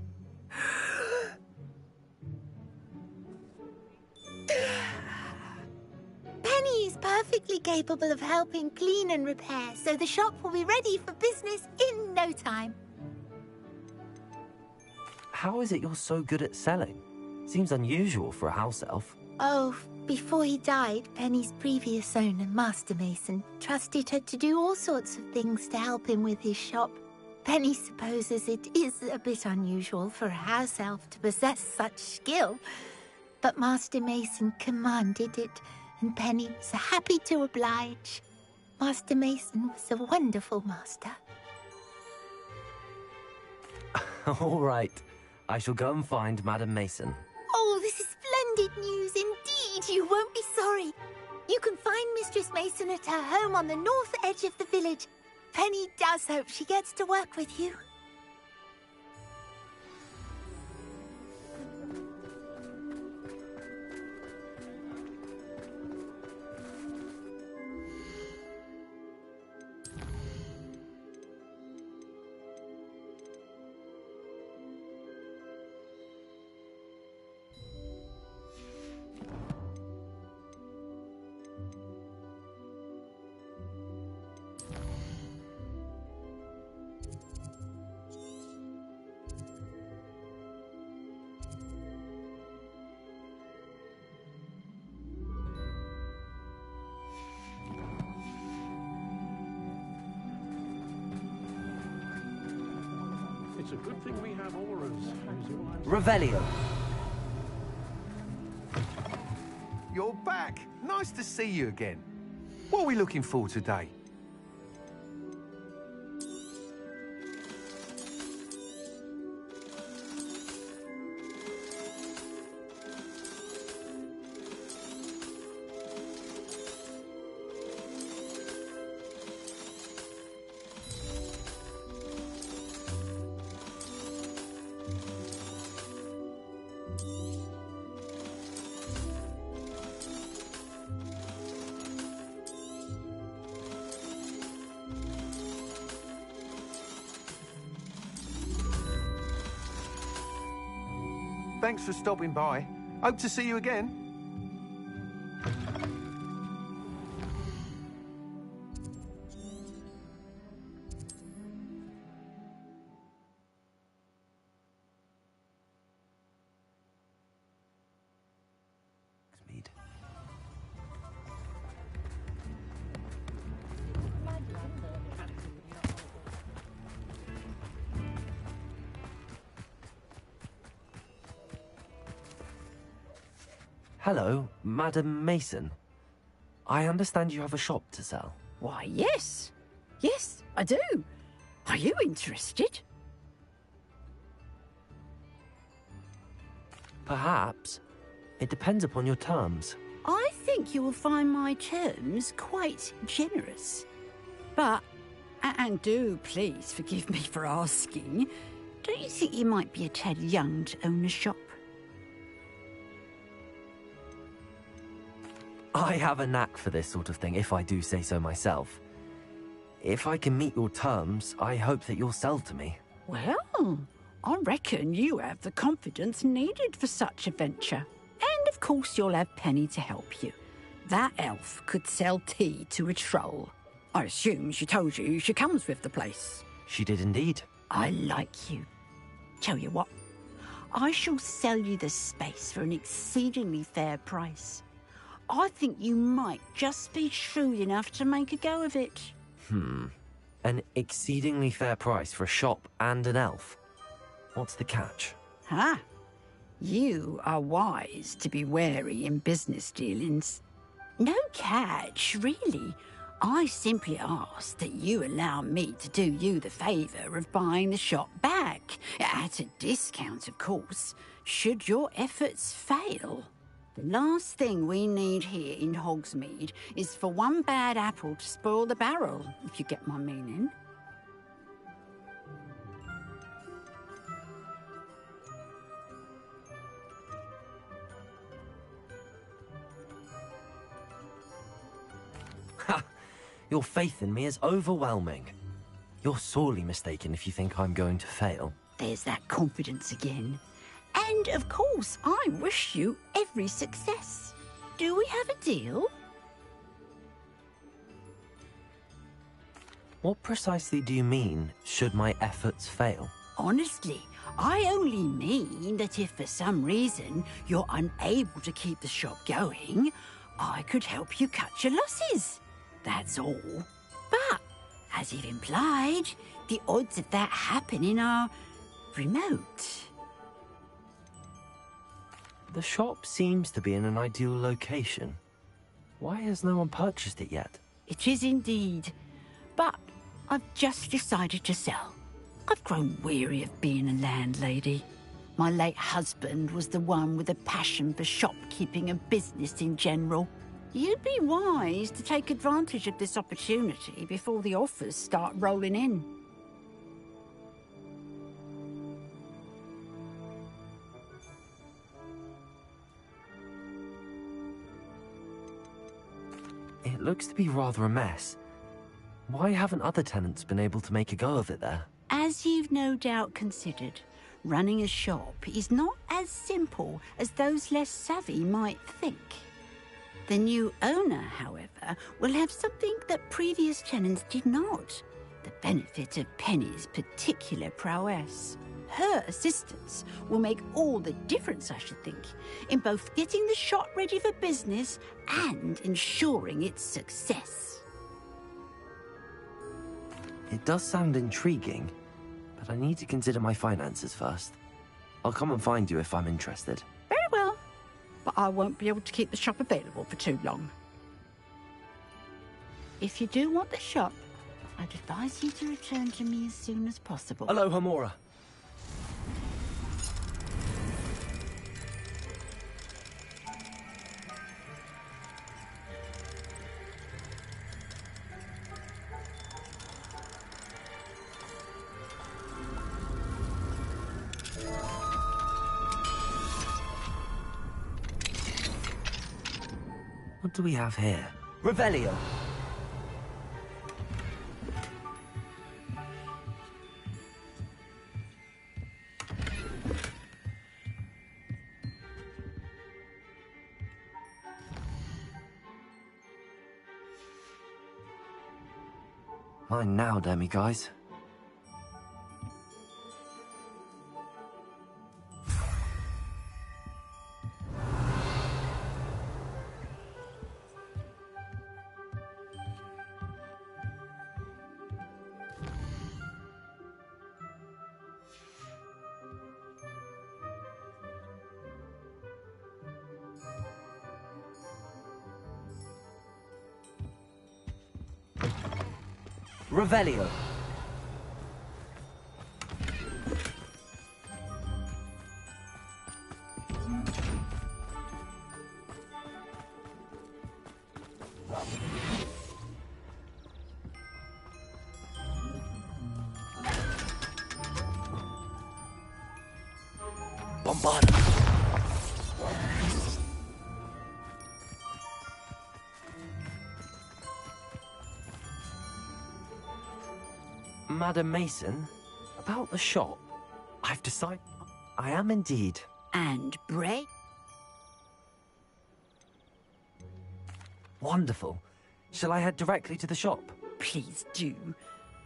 Penny is perfectly capable of helping clean and repair, so the shop will be ready for business in no time. How is it you're so good at selling? Seems unusual for a house elf. Oh, Before he died, Penny's previous owner, Master Mason, trusted her to do all sorts of things to help him with his shop. Penny supposes it is a bit unusual for a house elf to possess such skill, but Master Mason commanded it, and Penny was happy to oblige. Master Mason was a wonderful master. All right. I shall go and find Madam Mason. Oh, this is splendid news indeed. You won't be sorry. You can find Mistress Mason at her home on the north edge of the village. Penny does hope she gets to work with you. It's a good thing we have auras. Revelio. You're back. Nice to see you again. What are we looking for today? Thanks for stopping by. Hope to see you again. Hello, Madam Mason. I understand you have a shop to sell. Why, yes. Yes, I do. Are you interested? Perhaps. It depends upon your terms. I think you will find my terms quite generous. But, and do please forgive me for asking, don't you think you might be a tad young to own a shop? I have a knack for this sort of thing, if I do say so myself. If I can meet your terms, I hope that you'll sell to me. Well, I reckon you have the confidence needed for such a venture. And of course you'll have Penny to help you. That elf could sell tea to a troll. I assume she told you she comes with the place. She did indeed. I like you. Tell you what, I shall sell you the space for an exceedingly fair price. I think you might just be shrewd enough to make a go of it. An exceedingly fair price for a shop and an elf. What's the catch? Ah, you are wise to be wary in business dealings. No catch, really. I simply ask that you allow me to do you the favour of buying the shop back. At a discount, of course, should your efforts fail. The last thing we need here in Hogsmeade is for one bad apple to spoil the barrel, if you get my meaning. Ha! Your faith in me is overwhelming. You're sorely mistaken if you think I'm going to fail. There's that confidence again. And, of course, I wish you every success. Do we have a deal? What precisely do you mean, should my efforts fail? Honestly, I only mean that if for some reason you're unable to keep the shop going, I could help you cut your losses. That's all. But, as you've implied, the odds of that happening are remote. The shop seems to be in an ideal location. Why has no one purchased it yet? It is indeed. But I've just decided to sell. I've grown weary of being a landlady. My late husband was the one with a passion for shopkeeping and business in general. You'd be wise to take advantage of this opportunity before the offers start rolling in. It looks to be rather a mess. Why haven't other tenants been able to make a go of it there? As you've no doubt considered, running a shop is not as simple as those less savvy might think. The new owner, however, will have something that previous tenants did not. The benefit of Penny's particular prowess. Her assistance will make all the difference, I should think, in both getting the shop ready for business and ensuring its success. It does sound intriguing, but I need to consider my finances first. I'll come and find you if I'm interested. Very well, but I won't be able to keep the shop available for too long. If you do want the shop, I'd advise you to return to me as soon as possible. Hello, Hamura. What do we have here? Revelio. Mine now, demiguise. Revelio. Bombard. Madam Mason, about the shop, I've decided I am indeed. And Bray? Wonderful. Shall I head directly to the shop? Please do.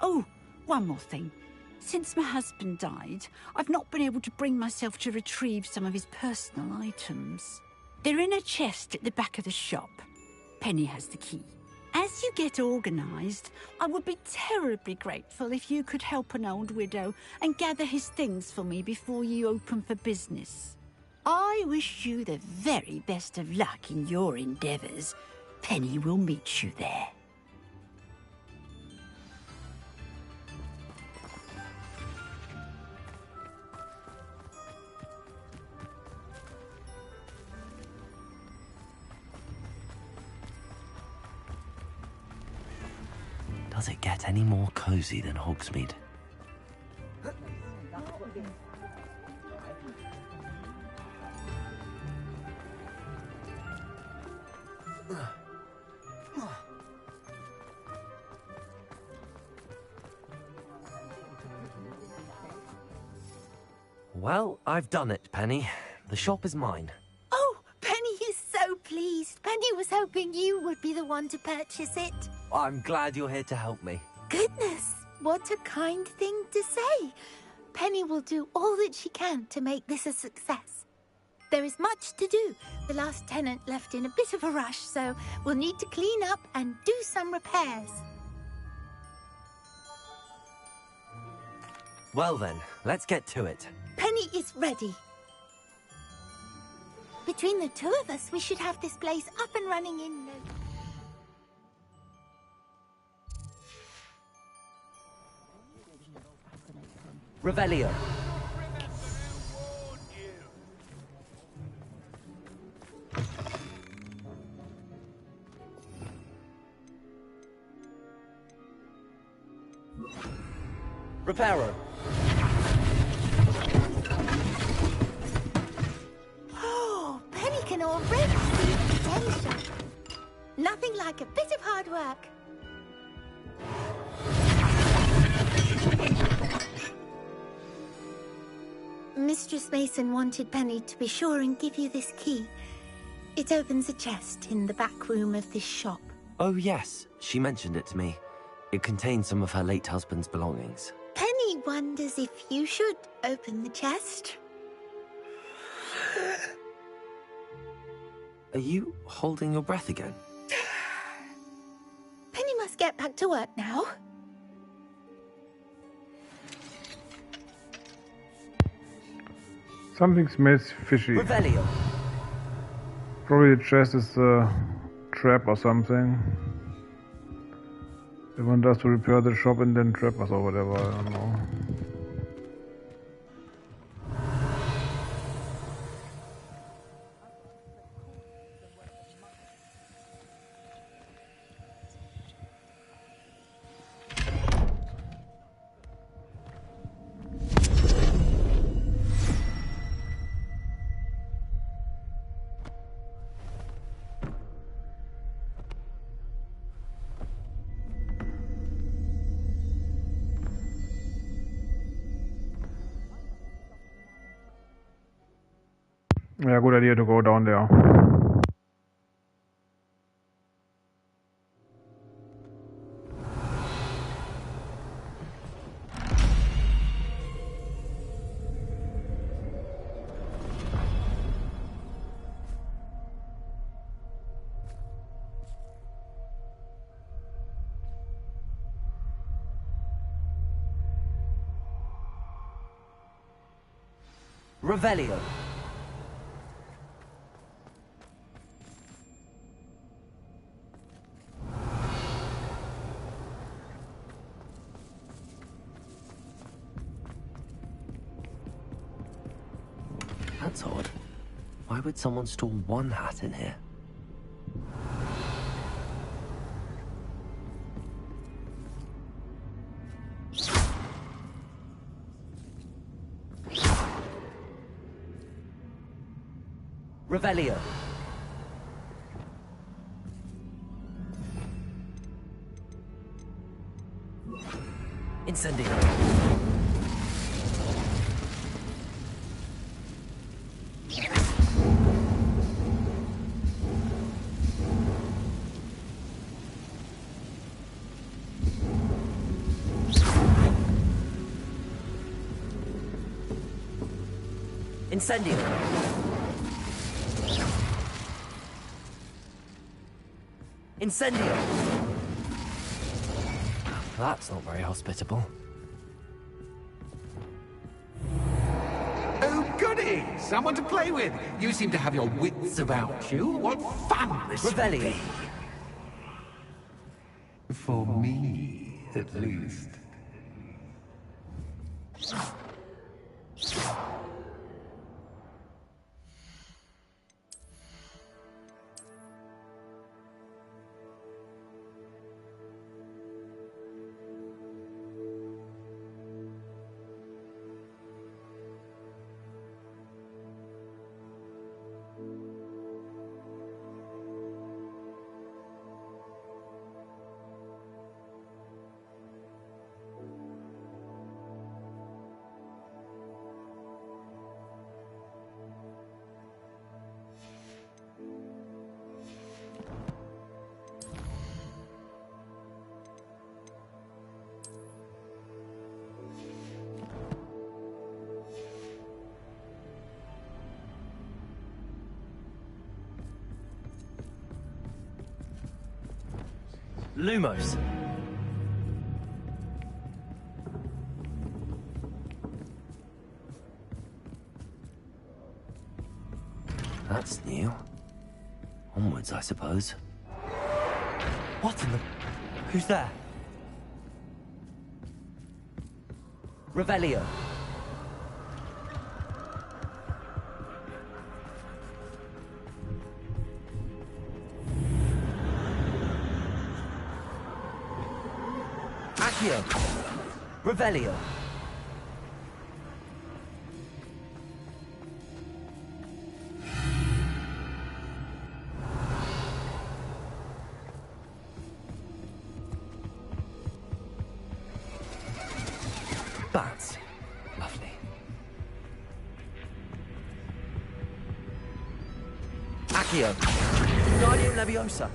Oh, one more thing. Since my husband died, I've not been able to bring myself to retrieve some of his personal items. They're in a chest at the back of the shop. Penny has the key. As you get organised, I would be terribly grateful if you could help an old widow and gather his things for me before you open for business. I wish you the very best of luck in your endeavours. Penny will meet you there. Does it get any more cozy than Hogsmeade? Well, I've done it, Penny. The shop is mine. Oh, Penny is so pleased. Penny was hoping you would be the one to purchase it. I'm glad you're here to help me. Goodness, what a kind thing to say. Penny will do all that she can to make this a success. There is much to do. The last tenant left in a bit of a rush, so we'll need to clean up and do some repairs. Well then, let's get to it. Penny is ready. Between the two of us, we should have this place up and running in no time. Revelio. Reparo. Oh, Penny can already see potential. Nothing like a bit of hard work. Mistress Mason wanted Penny to be sure and give you this key. It opens a chest in the back room of this shop. Oh yes, she mentioned it to me. It contains some of her late husband's belongings. Penny wonders if you should open the chest. Are you holding your breath again? Penny must get back to work now. Something smells fishy. Revelio. Probably the chest is a trap or something. They want us to repair the shop and then trap us or whatever, I don't know. Yeah, good idea to go down there. Revelio. That's odd. Why would someone store one hat in here? Revelio. Incendio. Incendio. Incendio. That's not very hospitable. Oh, goody! Someone to play with. You seem to have your wits about you. What fun this would Revelio. be. For me, at least. Lumos. That's new. Onwards, I suppose. What in the... Who's there? Revelio. Accio. Revelio. Bats. Lovely. Accio. Guardian Leviosa.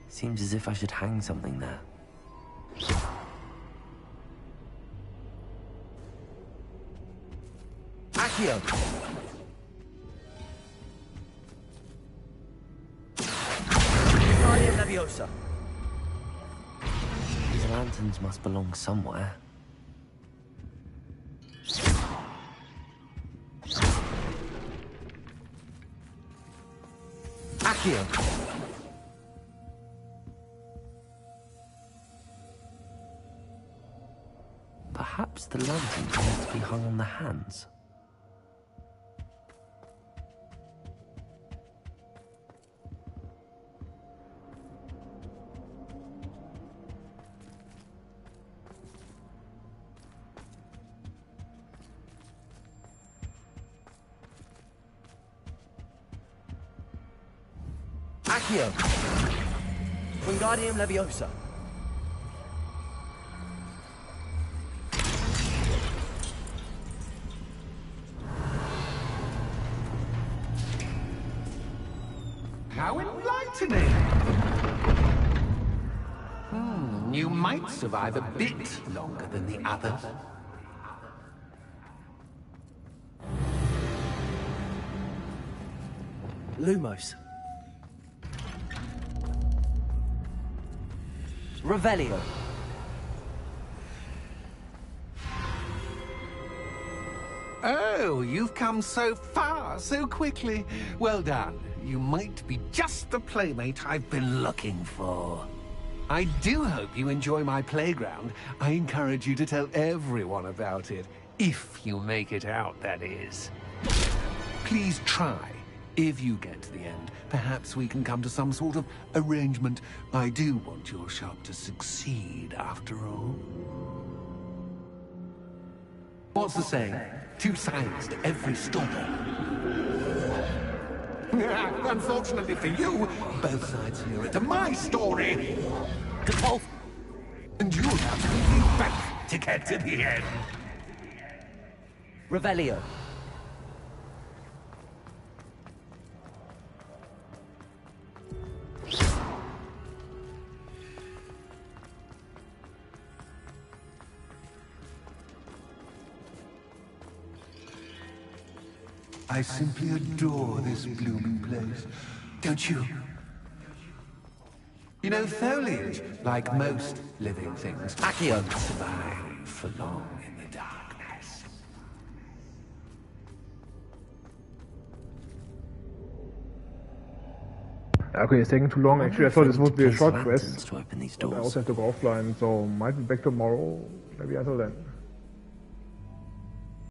Seems as if I should hang something there. Accio. Guardian Leviosa. These lanterns must belong somewhere. Accio. Perhaps the lanterns are meant to be hung on the hands. Accio. Wingardium Leviosa. How enlightening! You might survive a bit longer than the others. Lumos. Revelio. Oh, you've come so far, so quickly. Well done. You might be just the playmate I've been looking for. I do hope you enjoy my playground. I encourage you to tell everyone about it. If you make it out, that is. Please try. If you get to the end, perhaps we can come to some sort of arrangement. I do want your shop to succeed, after all. What's the saying? 2 sides to every story. Unfortunately for you, both sides hear it to my story. And you'll have to be both to get to the end. Revelio. I simply adore this blooming place, don't you? You know, foliage, like most living things, won't survive for long in the darkness. Okay, it's taking too long. Actually, I thought this would be a short quest. To open these I doors. also have to go offline, so might be back tomorrow. Maybe until then.